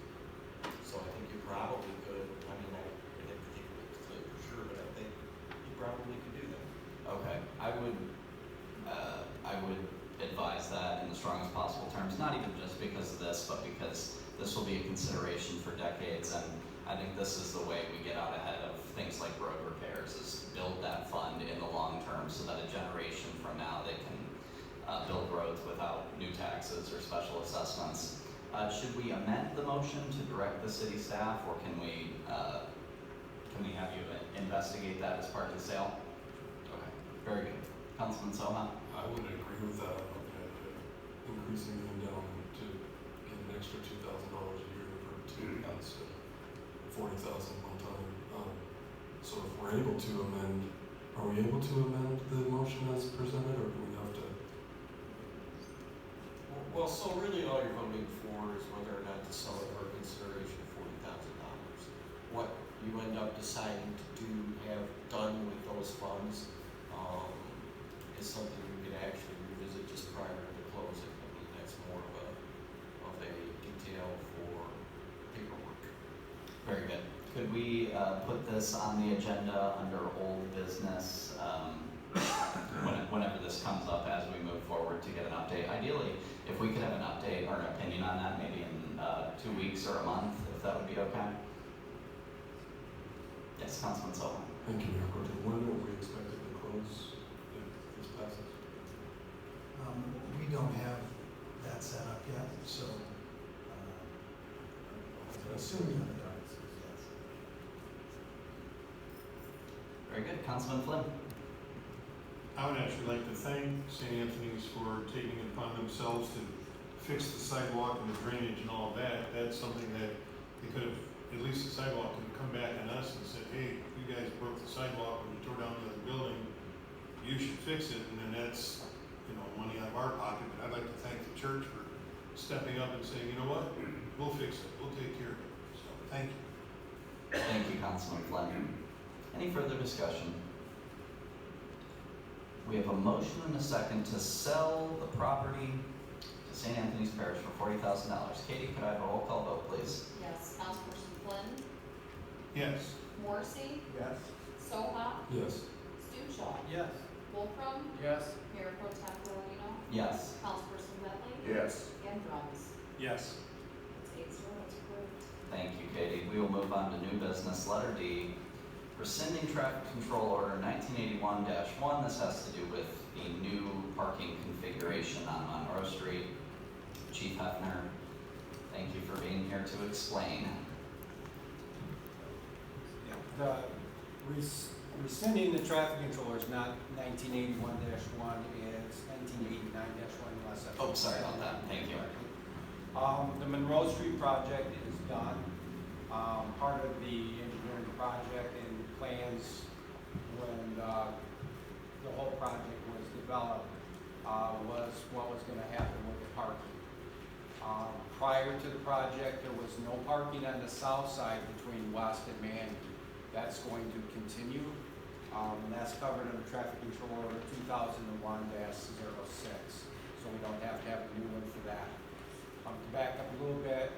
So I think you probably could, I mean, I didn't think it was clear for sure, but I think you probably could do that. Okay, I would advise that in the strongest possible terms, not even just because of this, but because this will be a consideration for decades, and I think this is the way we get out ahead of things like road repairs, is build that fund in the long term so that a generation from now they can build roads without new taxes or special assessments. Should we amend the motion to direct the city staff, or can we have you investigate that as part of the sale? Okay, very good. Councilman Soha? I would agree with that. I'm looking at increasing the endowment to get an extra $2,000 a year for 2 instead of $40,000 one time. So if we're able to amend, are we able to amend the motion as presented, or do we have to? Well, so really all you're voting for is whether or not to sell it for a consideration of $40,000. What you end up deciding to have done with those funds is something you could actually revisit just prior to closing. I mean, that's more of a detail for paperwork. Very good. Could we put this on the agenda under old business whenever this comes up as we move forward to get an update? Ideally, if we could have an update or an opinion on that maybe in 2 weeks or a month, if that would be okay. Yes, Councilman Sullivan. Thank you, Mayor Pro Tem. When are we expected to close if this passes? We don't have that set up yet, so, assuming that it does, yes. Very good. Councilman Flynn. I would actually like to thank St. Anthony's for taking it upon themselves to fix the sidewalk and the drainage and all of that. That's something that they could have, at least the sidewalk could have come back on us and said, hey, you guys broke the sidewalk when you tore down the other building, you should fix it, and then that's, money out of our pocket. But I'd like to thank the church for stepping up and saying, you know what, we'll fix it, we'll take care of it. So, thank you. Thank you, Councilman Flynn. Any further discussion? We have a motion and a second to sell the property to St. Anthony's Parish for $40,000. Katie, could I have a roll call vote, please? Yes. Councilperson Flynn, Yes. Morrissey, Yes. Soha, Yes. Stuchel, Yes. Wolfram, Yes. Mayor Pro Tem Bellino, Yes. Councilperson Bentley, Yes. and Drums. Yes. It's 8-0, it's approved. Thank you, Katie. We will move on to new business. Letter D, rescinding traffic control order 1981-1. This has to do with the new parking configuration on Monroe Street. Chief Hefner, thank you for being here to explain. The rescinding the traffic controller is not 1981-1, it's 1989-1 unless I. Oh, sorry about that. Thank you. The Monroe Street project is done. Part of the engineering project and plans when the whole project was developed was what was gonna happen with the parking. Prior to the project, there was no parking on the south side between West and Manning. That's going to continue, and that's covered under traffic control order 2001-06, so we don't have to have a new one for that. To back up a little bit,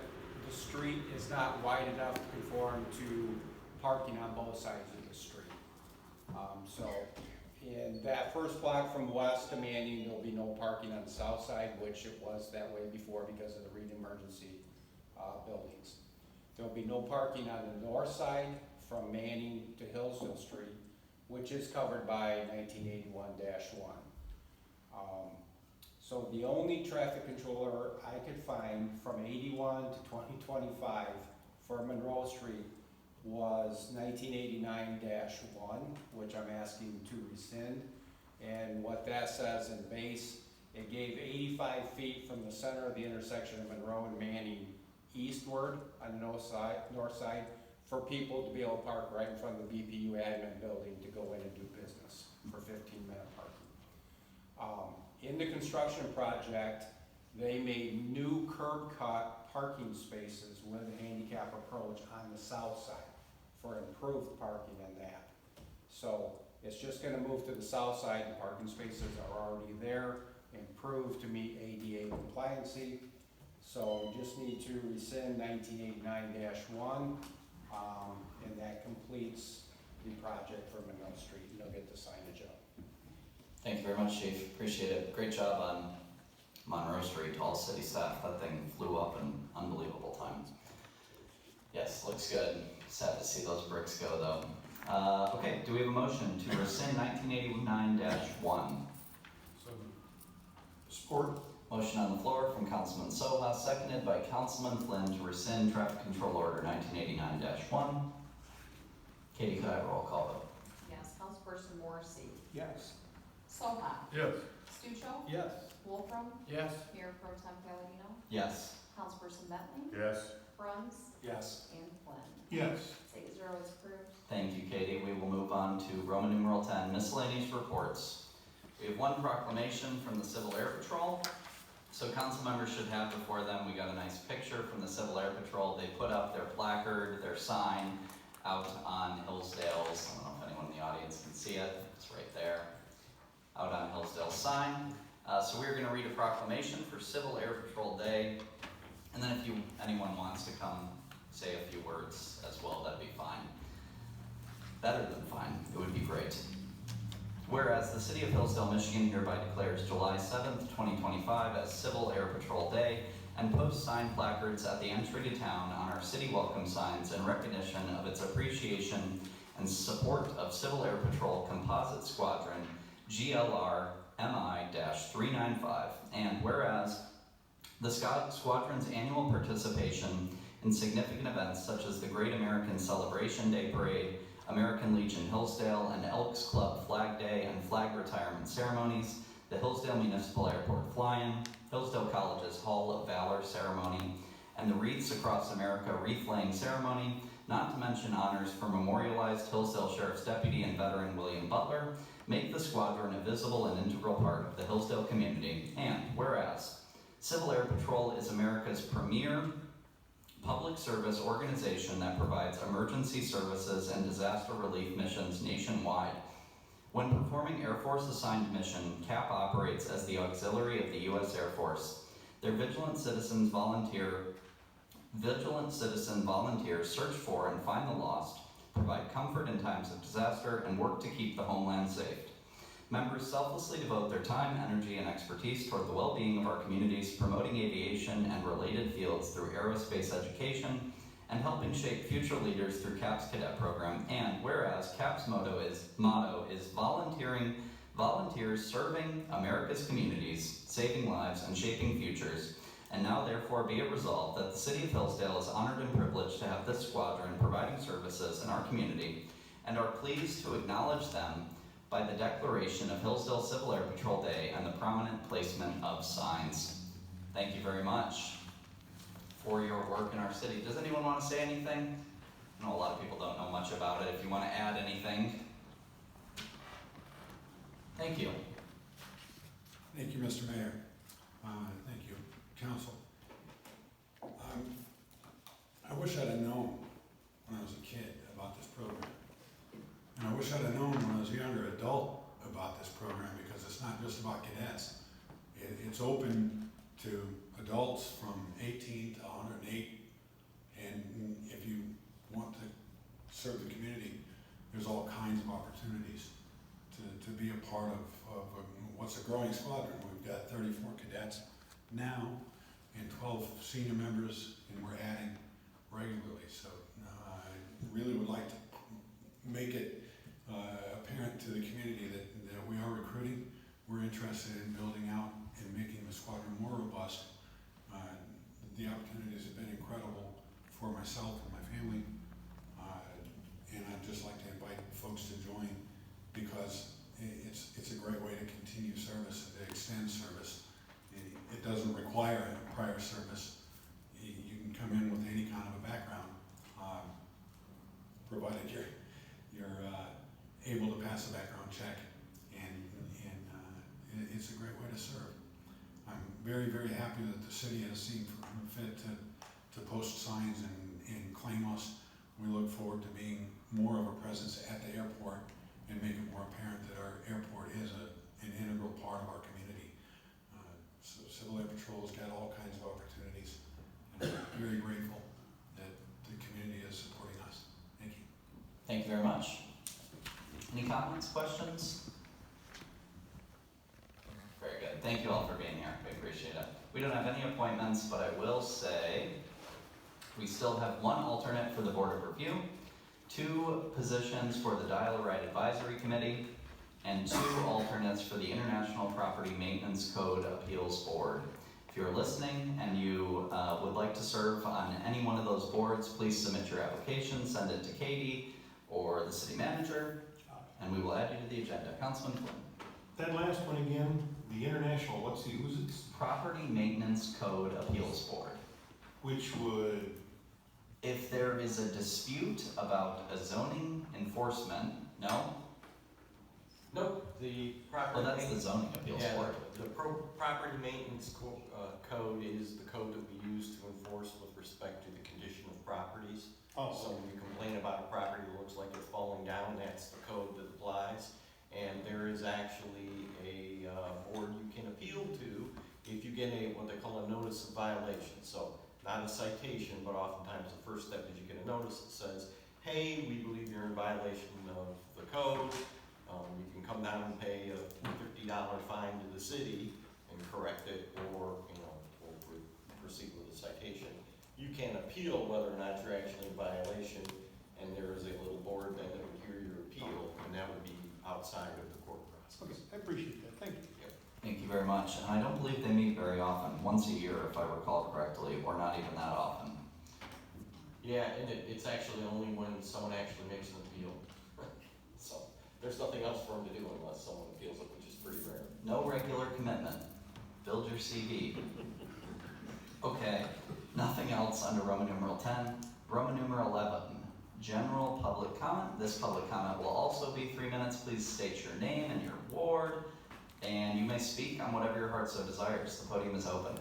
the street is not wide enough to conform to parking on both sides of the street. So in that first block from West to Manning, there'll be no parking on the south side, which it was that way before because of the Reed Emergency buildings. There'll be no parking on the north side from Manning to Hillsdale Street, which is covered by 1981-1. So the only traffic controller I could find from 81 to 2025 for Monroe Street was 1989-1, which I'm asking to rescind. And what that says in base, it gave 85 feet from the center of the intersection of Monroe and Manning eastward on the north side for people to be able to park right in front of the BPU admin building to go in and do business for 15-minute parking. In the construction project, they made new curb cut parking spaces with a handicap approach on the south side for improved parking in that. So it's just gonna move to the south side, the parking spaces are already there, improved to meet ADA compliancy. So we just need to rescind 1989-1, and that completes the project for Monroe Street, and they'll get the signage up. Thank you very much, Chief. Appreciate it. Great job on Monroe Street, all city staff. That thing flew up in unbelievable time. Yes, looks good. Sad to see those bricks go though. Okay, do we have a motion to rescind 1989-1? Support. Motion on the floor from Councilman Soha, seconded by Councilman Flynn to rescind Traffic Control Order 1989-1. Katie, could I have a roll call vote? Yes. Councilperson Morrissey. Yes. Soha. Yes. Stucho. Yes. Wolfram. Yes. Mayor Pro Tem Palladino. Yes. Councilperson Bentley. Yes. Bruns. Yes. And Flynn. Yes. 6-0 is approved. Thank you, Katie. We will move on to Roman numeral 10, miscellaneous reports. We have one proclamation from the Civil Air Patrol. So council members should have before them, we got a nice picture from the Civil Air Patrol. They put up their placard, their sign out on Hillsdale's, I don't know if anyone in the audience can see it, it's right there, out on Hillsdale's sign. So we're gonna read a proclamation for Civil Air Patrol Day. And then if anyone wants to come say a few words as well, that'd be fine. Better than fine, it would be great. Whereas the City of Hillsdale, Michigan hereby declares July 7th, 2025 as Civil Air Patrol Day and posts sign placards at the entry to town on our city welcome signs in recognition of its appreciation and support of Civil Air Patrol Composite Squadron GLR MI-395. And whereas the Squadron's annual participation in significant events such as the Great American Celebration Day Parade, American Legion Hillsdale, and Elks Club Flag Day and Flag Retirement Ceremonies, the Hillsdale Municipal Airport Fly-In, Hillsdale College's Hall of Valor Ceremony, and the Wreaths Across America Wreath-Laying Ceremony, not to mention honors for memorialized Hillsdale Sheriff's Deputy and veteran William Butler, make the squadron a visible and integral part of the Hillsdale community. And whereas Civil Air Patrol is America's premier public service organization that provides emergency services and disaster relief missions nationwide. When performing Air Force assigned mission, CAP operates as the auxiliary of the U.S. Air Force. Their vigilant citizen volunteers search for and find the lost, provide comfort in times of disaster, and work to keep the homeland safe. Members selflessly devote their time, energy, and expertise toward the well-being of our communities, promoting aviation and related fields through aerospace education, and helping shape future leaders through CAP's cadet program. And whereas CAP's motto is volunteers serving America's communities, saving lives, and shaping futures. And now therefore be it resolved that the City of Hillsdale is honored and privileged to have this squadron providing services in our community, and are pleased to acknowledge them by the declaration of Hillsdale Civil Air Patrol Day and the prominent placement of signs. Thank you very much for your work in our city. Does anyone want to say anything? I know a lot of people don't know much about it. If you want to add anything. Thank you. Thank you, Mr. Mayor. Thank you, Council. I wish I'd have known when I was a kid about this program. And I wish I'd have known when I was a younger adult about this program, because it's not just about cadets. It's open to adults from 18 to 108. And if you want to serve the community, there's all kinds of opportunities to be a part of what's a growing squadron. We've got 34 cadets now and 12 senior members, and we're adding regularly. So I really would like to make it apparent to the community that we are recruiting. We're interested in building out and in making the squadron more robust. The opportunities have been incredible for myself and my family. And I'd just like to invite folks to join because it's a great way to continue service and to extend service. It doesn't require a prior service. You can come in with any kind of a background, provided you're able to pass a background check, and it's a great way to serve. I'm very, very happy that the city has seen fit to post signs and claim us. We look forward to being more of a presence at the airport and make it more apparent that our airport is an integral part of our community. So Civil Air Patrol has got all kinds of opportunities, and I'm very grateful that the community is supporting us. Thank you. Thank you very much. Any comments, questions? Very good. Thank you all for being here. We appreciate it. We don't have any appointments, but I will say we still have one alternate for the Board of Review, 2 positions for the Dial-A-Ride Advisory Committee, and 2 alternates for the International Property Maintenance Code Appeals Board. If you're listening and you would like to serve on any one of those boards, please submit your application, send it to Katie or the city manager, and we will add you to the agenda. Councilman Flynn. That last one again, the international, who's it? Property Maintenance Code Appeals Board. Which would, if there is a dispute about a zoning enforcement, no? Nope, the property. Well, that's the zoning appeals board. The property maintenance code is the code that we use to enforce with respect to the condition of properties. oh, So when you complain about a property that looks like it's falling down, that's the code that applies. And there is actually a board you can appeal to if you get what they call a notice of violation. So not a citation, but oftentimes the first step is you get a notice that says, hey, we believe you're in violation of the code. You can come down and pay a $50 fine to the city and correct it, or we'll proceed with a citation. You can appeal whether or not you're actually in violation, and there is a little board then that would hear your appeal, and that would be outside of the court process. okay, I appreciate that, thank you. Yep. Thank you very much. And I don't believe they meet very often, once a year if I recall correctly, or not even that often. Yeah, and it's actually only when someone actually makes an appeal. So there's nothing else for them to do unless someone appeals it, which is pretty rare. No regular commitment. Build your CV. Okay, nothing else under Roman numeral 10. Roman numeral 11, general public comment. This public comment will also be 3 minutes. Please state your name and your ward, and you may speak on whatever your heart so desires. The podium is open.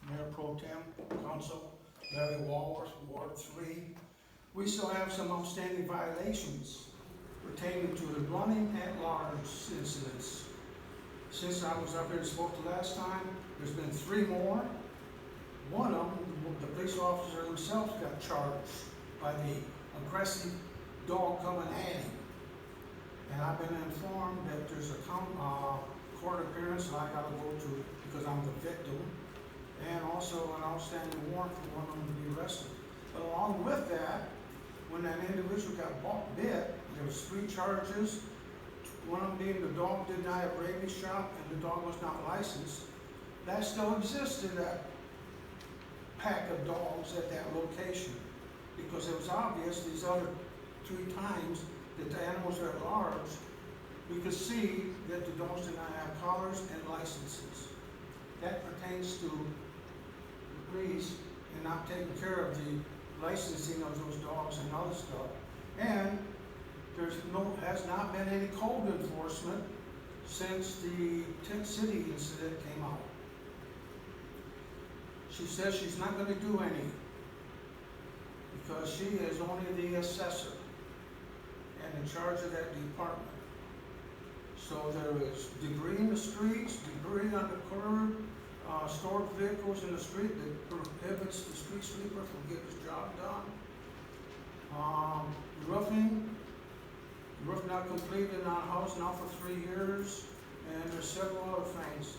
Mayor Pro Tem, Council, Larry Walworth, Ward 3. We still have some outstanding violations pertaining to the running at large incidents. Since I was up here and spoke the last time, there's been 3 more. One of them, the police officer himself got charged by the aggressive dog coming at him. And I've been informed that there's a court appearance that I gotta go to because I'm the victim, and also an outstanding warrant for one of them to be arrested. But along with that, when that individual got bit, there was 3 charges. One of them being the dog did not have rabies shot and the dog was not licensed. That still exists in that pack of dogs at that location, because it was obvious these other 3 times that the animals are at large, we could see that the dogs did not have collars and licenses. That pertains to the police and not taking care of the licensing of those dogs and other stuff. And has not been any code enforcement since the Tent City incident came out. She says she's not going to do any because she is only the assessor and in charge of that department. So there is debris in the streets, debris on the curb, stored vehicles in the street that prohibits the street sweeper from getting his job done. Roof not completed in our house now for 3 years, and there's several other things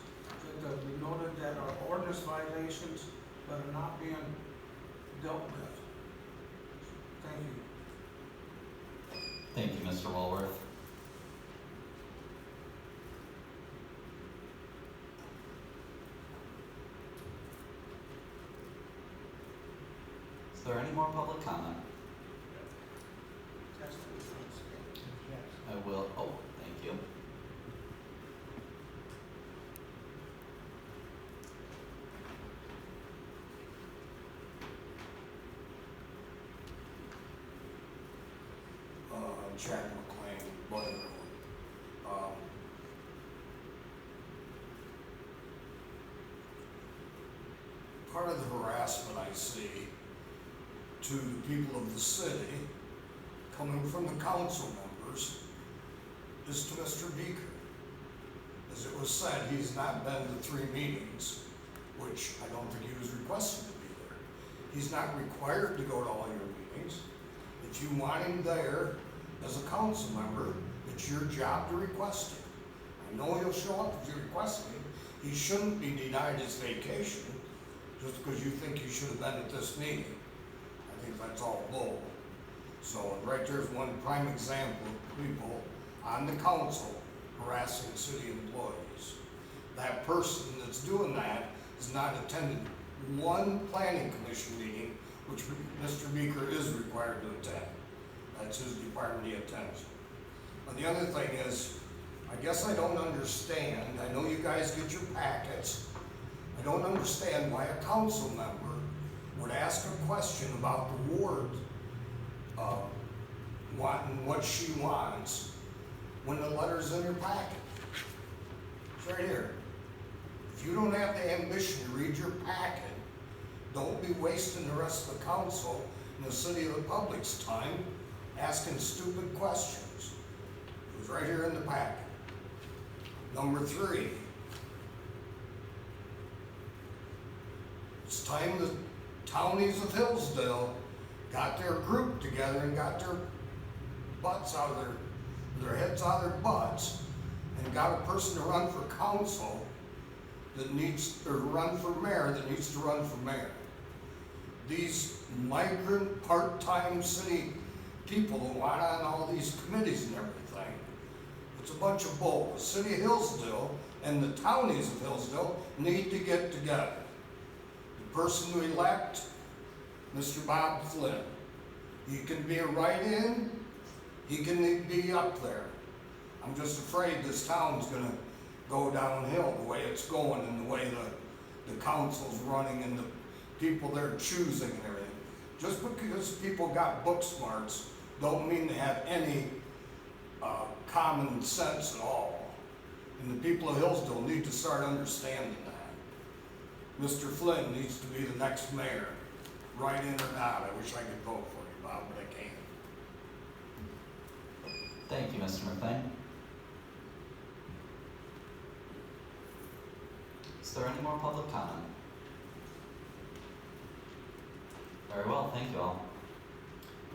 that we noted that are ordinance violations but are not being dealt with. Thank you. Thank you, Mr. Walworth. Is there any more public comment? I will, oh, thank you. Chad McLean, Boiler Room. Part of the harassment I see to the people of the city coming from the council members is to Mr. Beaker. As it was said, he's not been to 3 meetings, which I don't think he was requested to be there. He's not required to go to all your meetings. If you want him there as a council member, it's your job to request it. I know he'll show up if you request it. He shouldn't be denied his vacation just because you think you should have been at this meeting. I think that's all bull. So right there's one prime example of people on the council harassing city employees. That person that's doing that has not attended one planning commission meeting, which Mr. Beaker is required to attend. That's his department he attends. But the other thing is, I guess I don't understand, I know you guys get your packets, I don't understand why a council member would ask a question about the ward wanting what she wants when the letter's in your packet. It's right here. If you don't have the ambition to read your packet, don't be wasting the rest of the council and the city of the public's time asking stupid questions. It was right here in the packet. Number 3. It's time the townies of Hillsdale got their group together and got their butts out of their heads out of their butts and got a person to run for council that needs, or run for mayor that needs to run for mayor. These migrant part-time city people that want on all these committees and everything, it's a bunch of bull. The city of Hillsdale and the townies of Hillsdale need to get together. The person to elect, Mr. Bob Flynn. He can be a write-in, he can be up there. I'm just afraid this town's gonna go downhill the way it's going and the way the council's running and the people they're choosing and everything. Just because people got book smarts don't mean they have any common sense at all. And the people of Hillsdale need to start understanding that. Mr. Flynn needs to be the next mayor, right in or not. I wish I could vote for you, Bob, but I can't. Thank you, Mr. McLean. Is there any more public comment? Very well, thank you all.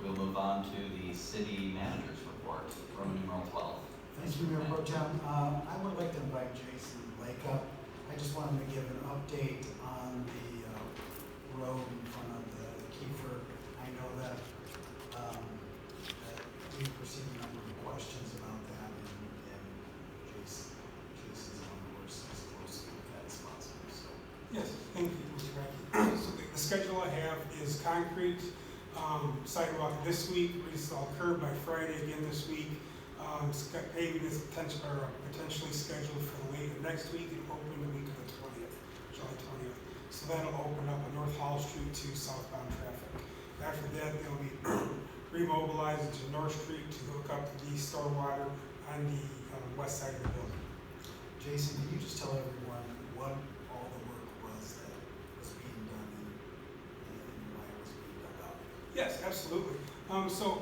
We'll move on to the city manager's report, Roman numeral 12. Thank you, Mayor Pro Tem. I would like to invite Jason Lake up. I just wanted to give an update on the road in front of the Kiefer. I know that we've received a number of questions about that, and Jason's on course as close to that as possible. So. Yes, thank you, Mr. Mackey. So the schedule I have is concrete, sidewalk this week, reinstall curb by Friday again this week. Paving is potentially scheduled for the late of next week and open the week of the 20th, July 20th. So that'll open up a North Hall Street to southbound traffic. After that, they'll be remobilized to North Street to hook up the stormwater on the west side of the building. Jason, can you just tell everyone what all the work was that was being done and why it was being dug up? Yes, absolutely. So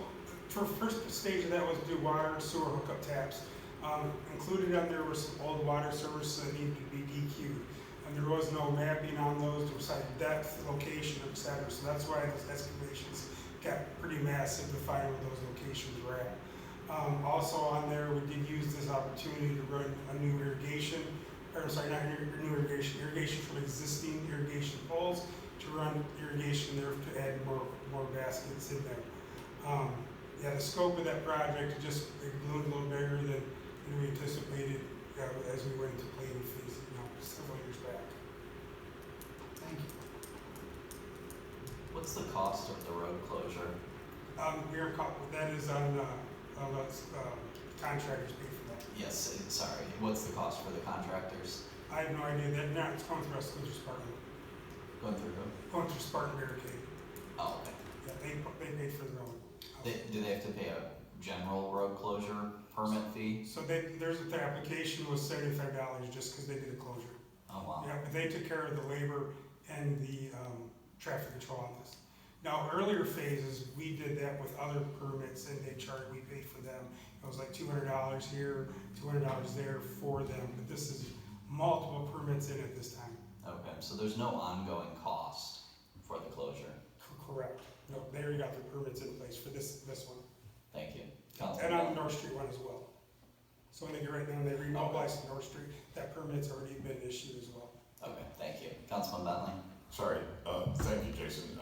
for first stage of that was to do water and sewer hookup taps. Included on there were some old water services that needed to be DQ'd. And there was no mapping on those to decide depth, location, etc. So that's why those excavations got pretty massive to find where those locations were at. Also on there, we did use this opportunity to run a new irrigation, or sorry, not new irrigation from existing irrigation poles to run irrigation there to add more baskets in there. Yeah, the scope of that project just grew a little bigger than we anticipated as we went into planning phase, several years back. Thank you. What's the cost of the road closure? That is on, contractors pay for that. Yes, sorry, what's the cost for the contractors? I have no idea, it's going through us, through Spartan, Going through who? going through Spartan Barricade. Oh, okay. Yeah, they paid for their own. Do they have to pay a general road closure permit fee? So their application was $75 just because they did a closure. Oh, wow. Yeah, but they took care of the labor and the traffic control on this. Now, earlier phases, we did that with other permits and we paid for them. It was like $200 here, $200 there for them, but this is multiple permits in at this time. Okay, so there's no ongoing cost for the closure. Correct. No, they already got their permits in place for this one. Thank you. And on the Councilman North Street one as well. So when they get right down, they remobilize the North Street, that permit's already been issued as well. Okay, thank you. Councilman Bentley? Sorry, thank you, Jason.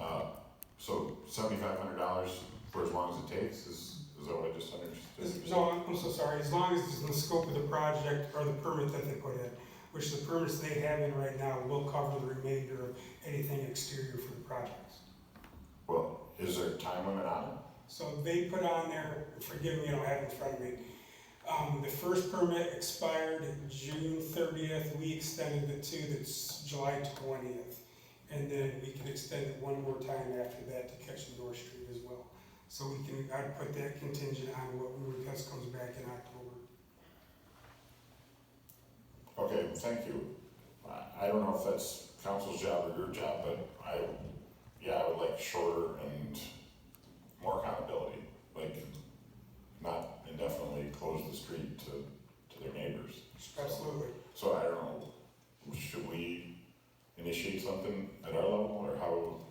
So $7,500 for as long as it takes, is that what I just understood? No, I'm so sorry, as long as it's in the scope of the project or the permit that they put in, which the permits they have in right now will cover the remainder of anything exterior for the projects. Well, is there a time limit on it? So they put on there, forgive me, I don't have it in front of me. The first permit expired June 30th, we extended it to July 20th. And then we can extend it one more time after that to catch the North Street as well. So I'd put that contingent on what we request comes back in October. Okay, thank you. I don't know if that's council's job or your job, but I would like shorter and more accountability, like not indefinitely close the street to their neighbors. Absolutely. So I don't know, should we initiate something at our level, or how?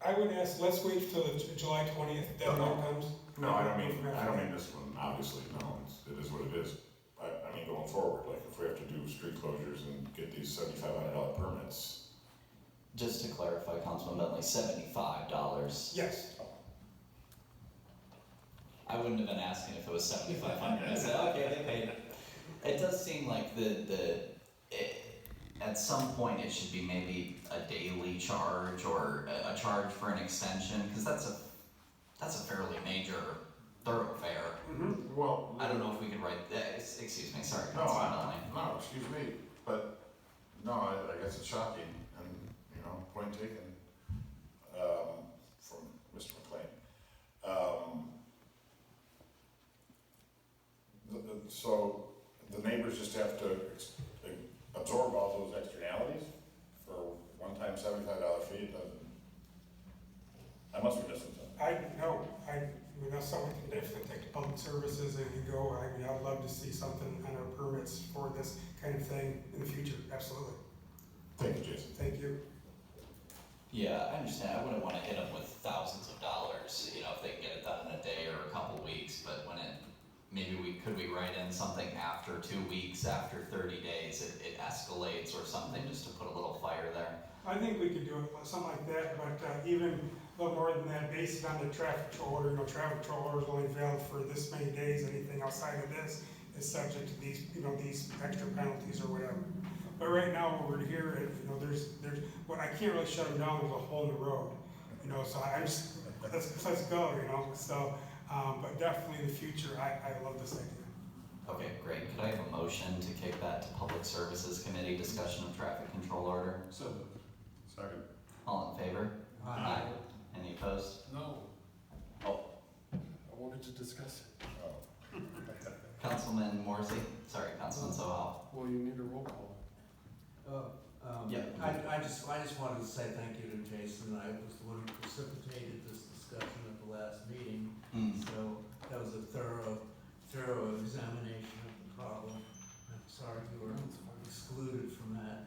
I would ask, let's wait till the July 20th deadline comes. No, I don't mean this one, obviously, no, it is what it is. I mean going forward, like if we have to do street closures and get these $7,500 permits. Just to clarify, Councilman Bentley, $75. Yes. I wouldn't have been asking if it was $7,500. I said, okay, they paid it. It does seem like at some point it should be maybe a daily charge or a charge for an extension, because that's a fairly major thoroughfare. Mm-hmm. Well, I don't know if we could write that. Excuse me, sorry, no, Councilman Bentley. no, excuse me, but no, I guess it's shocking, and point taken from Mr. McLean. So the neighbors just have to absorb all those externalities for one-time $75 fee. I must be missing something. Someone can definitely take the public services and go. I'd love to see something on our permits for this kind of thing in the future. Absolutely. Thank you, Jason. Thank you. Yeah, I understand. I wouldn't want to hit them with thousands of dollars, if they can get it done in a day or a couple weeks, but maybe could we write in something after 2 weeks, after 30 days, it escalates or something, just to put a little fire there? I think we could do it, something like that, but even a little more than that, based on the traffic control order. Traffic control order is only valid for this many days. Anything outside of this is subject to these, these extra penalties or whatever. But right now, we're here, there's I can't really shut them down. There's a hole in the road, so let's go, so, but definitely in the future, I love this idea. Okay, great. Could I have a motion to kick that to Public Services Committee, discussion of traffic control order? So, second. All in favor? Aye. Any opposed? No. Oh. I wanted to discuss it. Councilman Morrissey? Sorry, Councilman Sohal. Well, you need a roll call. Yeah. I just wanted to say thank you to Jason. I was the one who precipitated this discussion at the last meeting. So that was a thorough examination of the problem. I'm sorry you were excluded from that.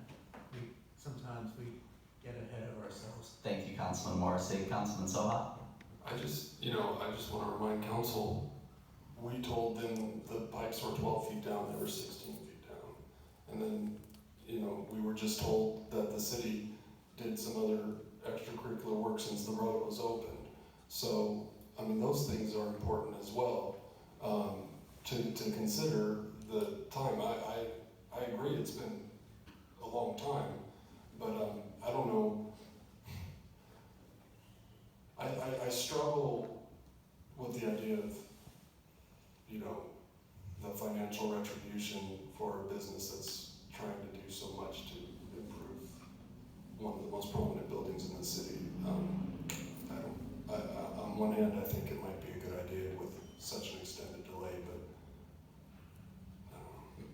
Sometimes we get ahead of ourselves. Thank you, Councilman Morrissey. Councilman Sohal? I just want to remind council, we told them the pipes were 12 feet down, they were 16 feet down. And then, we were just told that the city did some other extracurricular work since the road was opened. So, I mean, those things are important as well, to consider the time. I agree it's been a long time, but I don't know. I struggle with the idea of, you know, the financial retribution for a business that's trying to do so much to improve one of the most prominent buildings in the city. On one hand, I think it might be a good idea with such an extended delay, but I don't know.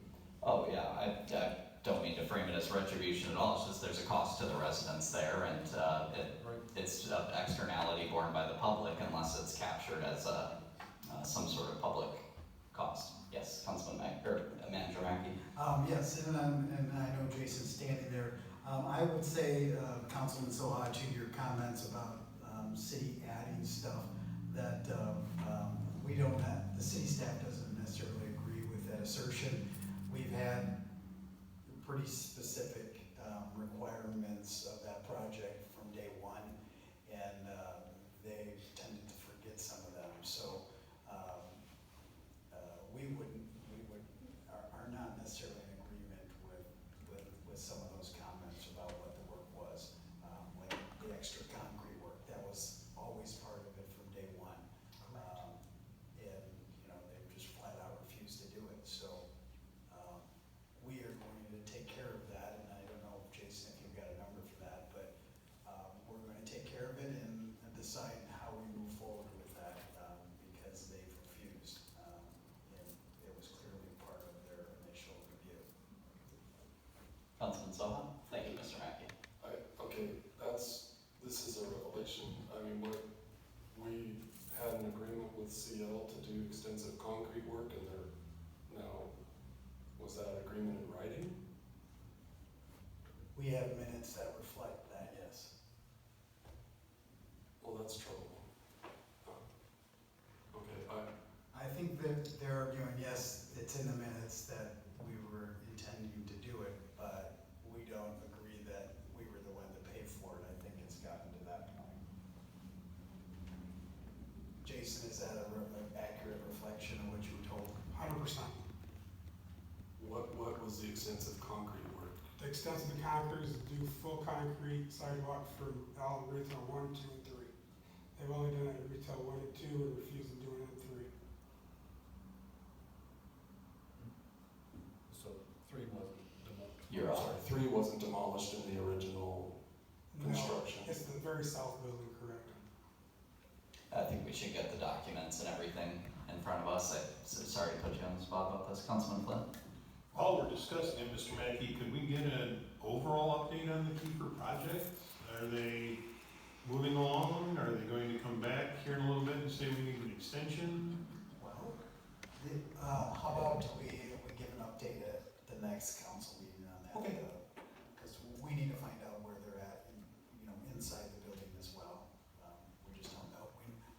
Oh, yeah, I don't mean to frame it as retribution at all, it's just there's a cost to the residents there, and it's an externality borne by the public unless it's captured as some sort of public cost. Yes, Manager Mackey. Yes, and I know Jason's standing there. I would say, Councilman Soha, to your comments about city adding stuff, that we don't have, the city staff doesn't necessarily agree with that assertion. We've had pretty specific requirements of that project from day one, and they tended to forget some of them. So are not necessarily in agreement with some of those comments about what the work was, like the extra concrete work. That was always part of it from day one. And they just flat out refused to do it. So we are going to take care of that, and I don't know, Jason, if you've got a number for that, but we're going to take care of it and decide how we move forward with that, because they've refused. And it was clearly part of their initial review. Councilman Soha? Thank you, Mr. Mackey. This is a revelation. I mean, we had an agreement with CL to do extensive concrete work, and was that agreement in writing? We have minutes that reflect that, yes. Well, that's trouble. Okay, I think that they're arguing, yes, it's in the minutes that we were intending to do it, but we don't agree that we were the one to pay for it. I think it's gotten to that point. Jason, is that an accurate reflection of what you were told? 100%. What was the extensive concrete work? The extensive concrete is to do full concrete sidewalk for all retail 1, 2, and 3. They've only done it at retail 1 and 2 and refused to do it at 3. So 3 wasn't demolished. You're up. Sorry, 3 wasn't demolished in the original construction. No, it's the very south building, correct. I think we should get the documents and everything in front of us. Sorry to put you on the spot about this. Councilman Flynn? While we're discussing it, Mr. Mackey, could we get an overall update on the Kiefer project? Are they moving along? Are they going to come back here in a little bit and say we need an extension? Well, how about we give an update at the next council meeting on that? Okay. Because we need to find out where they're at, inside the building as well. We just don't know.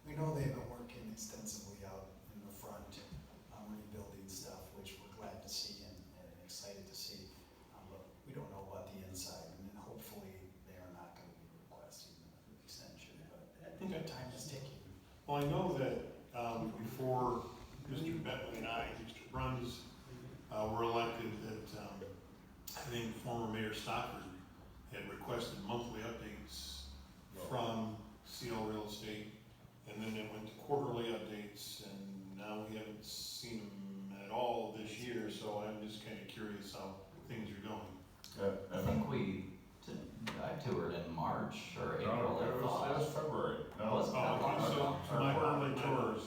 We know they've been working extensively out in the front, rebuilding stuff, which we're glad to see and excited to see. But we don't know about the inside, and then hopefully they are not going to be requesting an extension. But Okay. time is ticking. Well, I know that before Mr. Bentley and Mr. Bruns were elected, that I think former Mayor Stockford had requested monthly updates from CL Real Estate, and then it went to quarterly updates, and now we haven't seen them at all this year, so I'm just kind of curious how things are going. I think I toured in March or April. It was February. No, Was it that long ago? So my quarterly tours.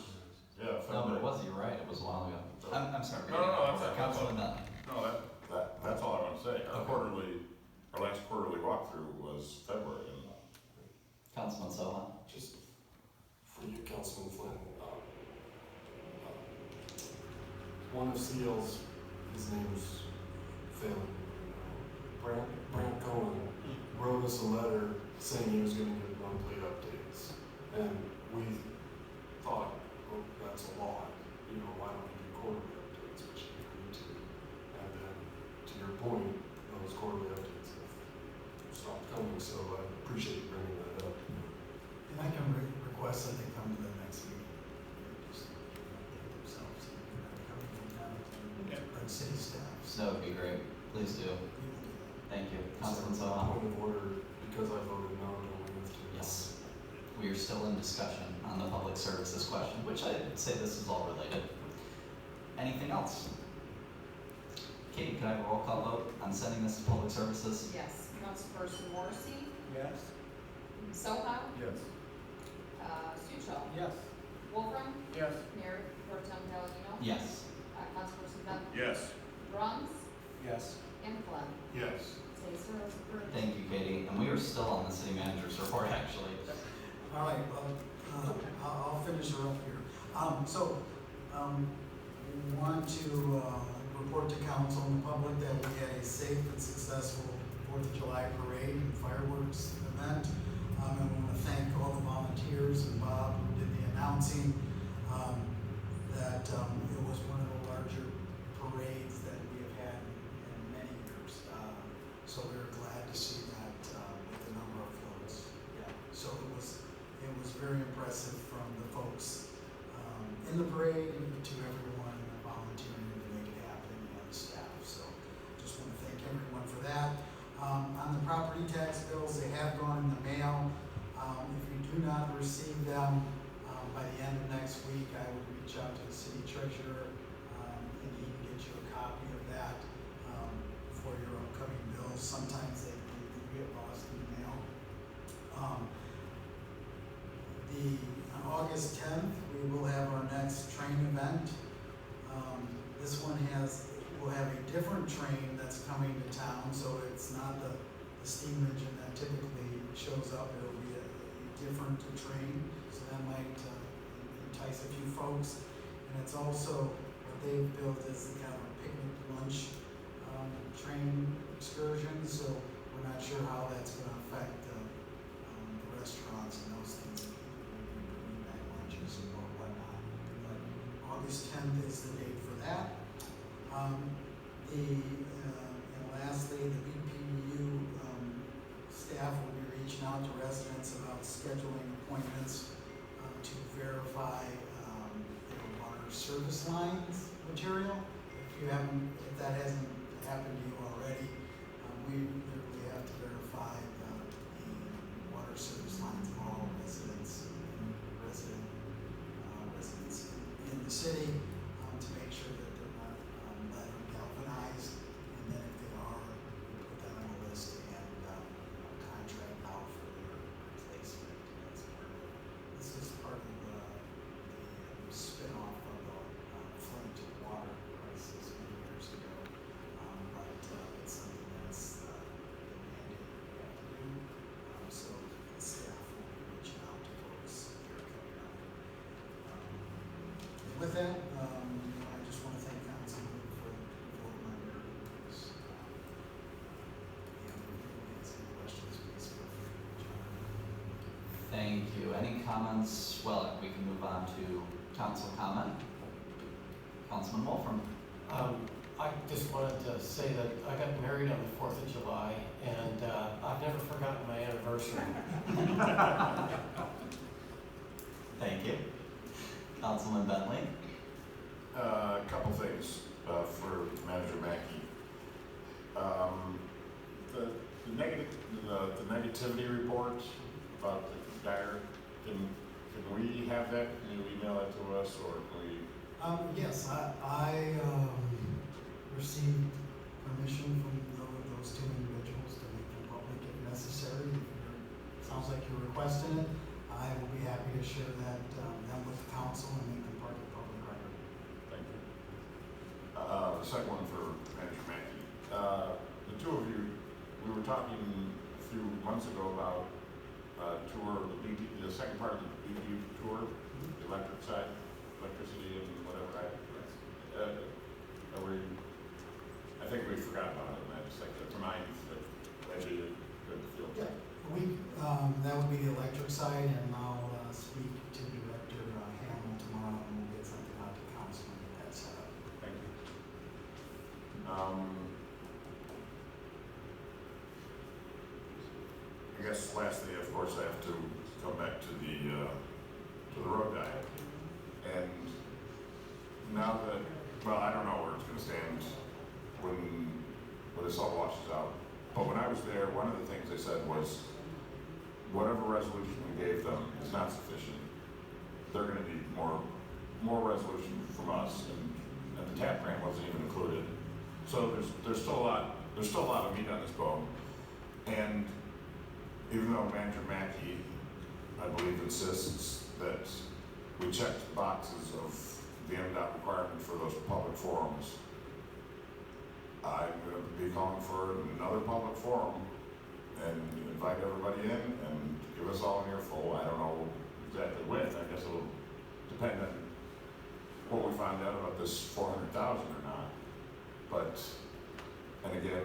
Yeah, No, but February. it was, you're right, it was a while ago. I'm sorry. No, that's Councilman Dunn. No, that's all I want to say. Our last quarterly walkthrough was February. Councilman Soha. Just for you, Councilman Flynn, one of CL's, his name's failing. Brant Cohen wrote us a letter saying he was going to give monthly updates, and we thought, oh, that's a lot. Why don't we do quarterly updates, which he agreed to. And then, to your point, those quarterly updates have stopped coming, so I appreciate you bringing that Please do. we will do that. Thank you. Councilman Soha? Point of order, because I voted no, do we have to? Yes. We are still in discussion on the public services question, which I'd say this is all related. Anything else? Katie, can I have a roll call vote on sending this to public services? Yes. Councilperson Morrissey, Yes? Soha, Yes. Sucho, Yes. Wolfram, Yes. Mayor Pro Tem Palladino, Yes. Councilperson Bentley, Yes. Bruns, Yes. and Glenn. Yes. 6-0 is approved. Thank you, Katie. And we are still on the city manager's report, actually. All right, well, I'll finish her up here. Want to report to council and the public that we had a safe and successful 4th of July parade and fireworks event. And we want to thank all the volunteers and Bob who did the announcing. That it was one of the larger parades that we have had in many years. So we were glad to see that with the number of floats. Yeah. So it was very impressive from the folks in the parade to everyone volunteering to make it happen and the staff. So just want to thank everyone for that. On the property tax bills, they have gone in the mail. If you do not receive them by the end of next week, I would reach out to the city treasurer and he can get you a copy of that for your upcoming bills. Sometimes they get lost in the mail. On August 10th, we will have our next train event. This one will have a different train that's coming to town, so it's not the steam engine that typically shows up. It will be a different train, so that might entice a few folks. And it's also, what they've built is kind of a picnic lunch train excursion, so we're not sure how that's going to affect the restaurants and those things. Or whatnot. But August 10th is the date for that. And lastly, the BPU staff will be reaching out to residents about scheduling appointments to verify their water service lines material. If that hasn't happened to you already, we literally have to verify the water service lines of all residents in the city to make sure that they're not lead or galvanized, and then if they are, we put that on the list and contract out for their replacement. This is part of the spin-off of the Flint water crisis many years ago, but it's something that's the mandate we have to do. So the staff will be reaching out to folks here coming up. With that, I just want to thank council for voting my miracles. Answer any questions, please feel free to reach out. Thank you. Any comments? Well, we can move on to council comment. Councilman Wolfram. I just wanted to say that I got married on the 4th of July, and I've never forgotten my anniversary. Thank you. Councilman Bentley. A couple things for Manager Mackey. The negativity report about the dire, can we have that? Can you email it to us, or can we? Yes, I received permission from those two individuals to make them public if necessary. Sounds like you're requesting it. I will be happy to share that them with the council and make them part of the public record. Thank you. The second one for Manager Mackey. The two of you, we were talking a few months ago about tour, the second part of the BPU tour, the electric side, electricity and whatever. I think we forgot about it, and I just think that reminds that maybe it could feel. Yeah, that would be the electric side, and I'll speak to Director Hamill tomorrow, and we'll get something out to council and get that set up. Thank you. I guess lastly, of course, I have to come back to the road diet. And now that, well, I don't know where it's gonna stand when a they're gonna need more resolution from us, and the TAP grant wasn't even included. So there's still a lot of meat on this bone. And even though Manager Mackey, I believe, insists that we check the boxes of the MDOT requirement for those public forums, I'm going to be calling for another public forum and invite everybody in and give us all an earful. I don't know exactly when. I guess it'll depend on what we find out about this 400,000 or not. But, and again,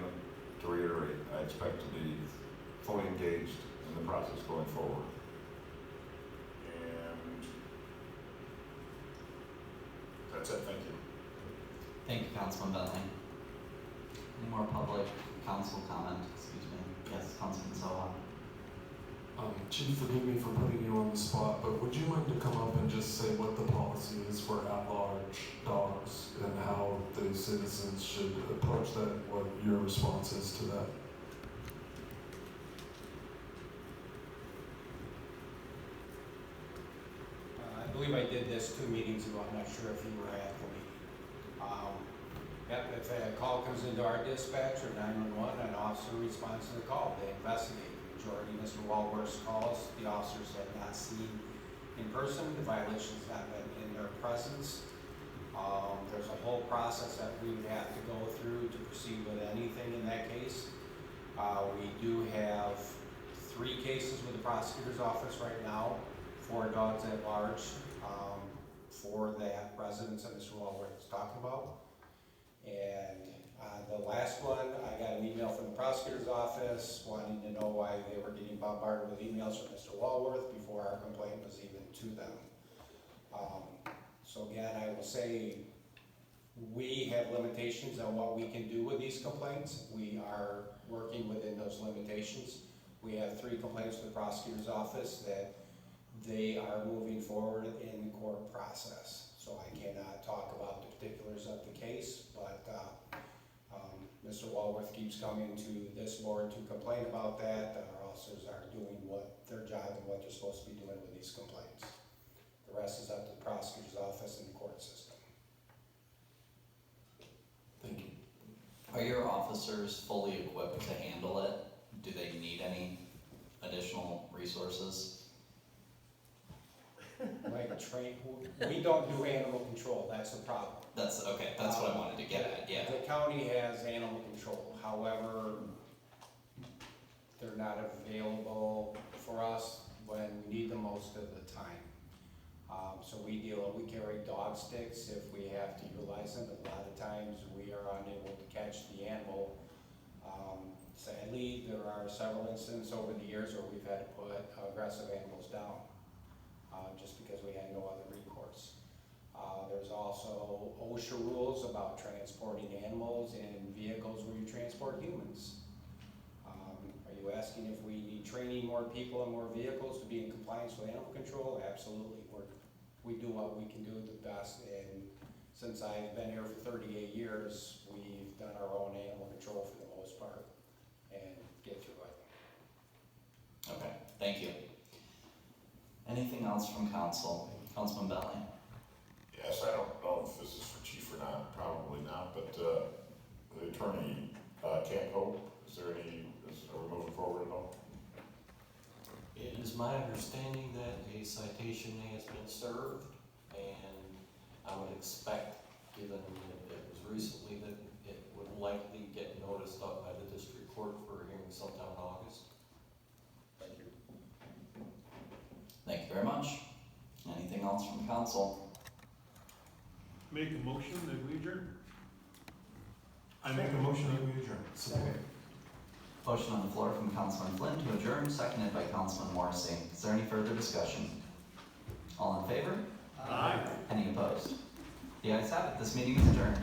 to reiterate, I expect to be fully engaged in the process going forward. And that's it. Thank you. Thank you, Councilman Bentley. Any more public council comment? Excuse me. Yes, Councilman Soha. Chief, forgive me for putting you on the spot, but would you mind to come up and just say what the policy is for at-large dogs and how the citizens should approach that, what your response is to that? I believe I did this 2 meetings ago. I'm not sure if you were at the meeting. If a call comes into our dispatch or 911, an officer responds to the call. They investigate. The majority of Mr. Walworth's calls, the officers have not seen in person. The violation's not been in their presence. There's a whole process that we would have to go through to proceed with anything in that case. We do have 3 cases with the prosecutor's office right now for dogs at large, for that residence that Mr. Walworth was talking about. And the last one, I got an email from the prosecutor's office wanting to know why they were getting bombarded with emails from Mr. Walworth before our complaint was even to them. So again, I will say we have limitations on what we can do with these complaints. We are working within those limitations. We have 3 complaints with the prosecutor's office that they are moving forward in the court process. So I cannot talk about the particulars of the case, but Mr. Walworth keeps coming to this board to complain about that. Our officers are doing their job and what they're supposed to be doing with these complaints. The rest is up to the prosecutor's office and the court system. Thank you. Are your officers fully equipped to handle it? Do they need any additional resources? Like we don't do animal control, that's the problem. That's okay, that's what I wanted to get at, yeah. The county has animal control, however, they're not available for us when we need them most of the time. So we carry dog sticks if we have to utilize them, but a lot of times we are unable to catch the animal. Sadly, there are several incidents over the years where we've had to put aggressive animals down, just because we had no other recourse. There's also OSHA rules about transporting animals in vehicles where you transport humans. Are you asking if we need training more people and more vehicles to be in compliance with animal control? Absolutely. We do what we can do the best, and since I've been here for 38 years, we've done our own animal control for the most part and get through it. Okay, thank you. Anything else from council? Councilman Bentley? Yes, I don't know if this is for chief or not, probably not, but the attorney, Camp Hope, are we moving forward at all? It is my understanding that a citation has been served, and I would expect, given that it was recently, that it would likely get noticed up by the district court for a hearing sometime in August. Thank you. Thank you very much. Anything else from council? Make a motion that we adjourn. I make a motion that we adjourn. Second. Motion on the floor from Councilman Flynn to adjourn, seconded by Councilman Morrissey. Is there any further discussion? All in favor? Aye. Any opposed? The ayes have it. This meeting is adjourned.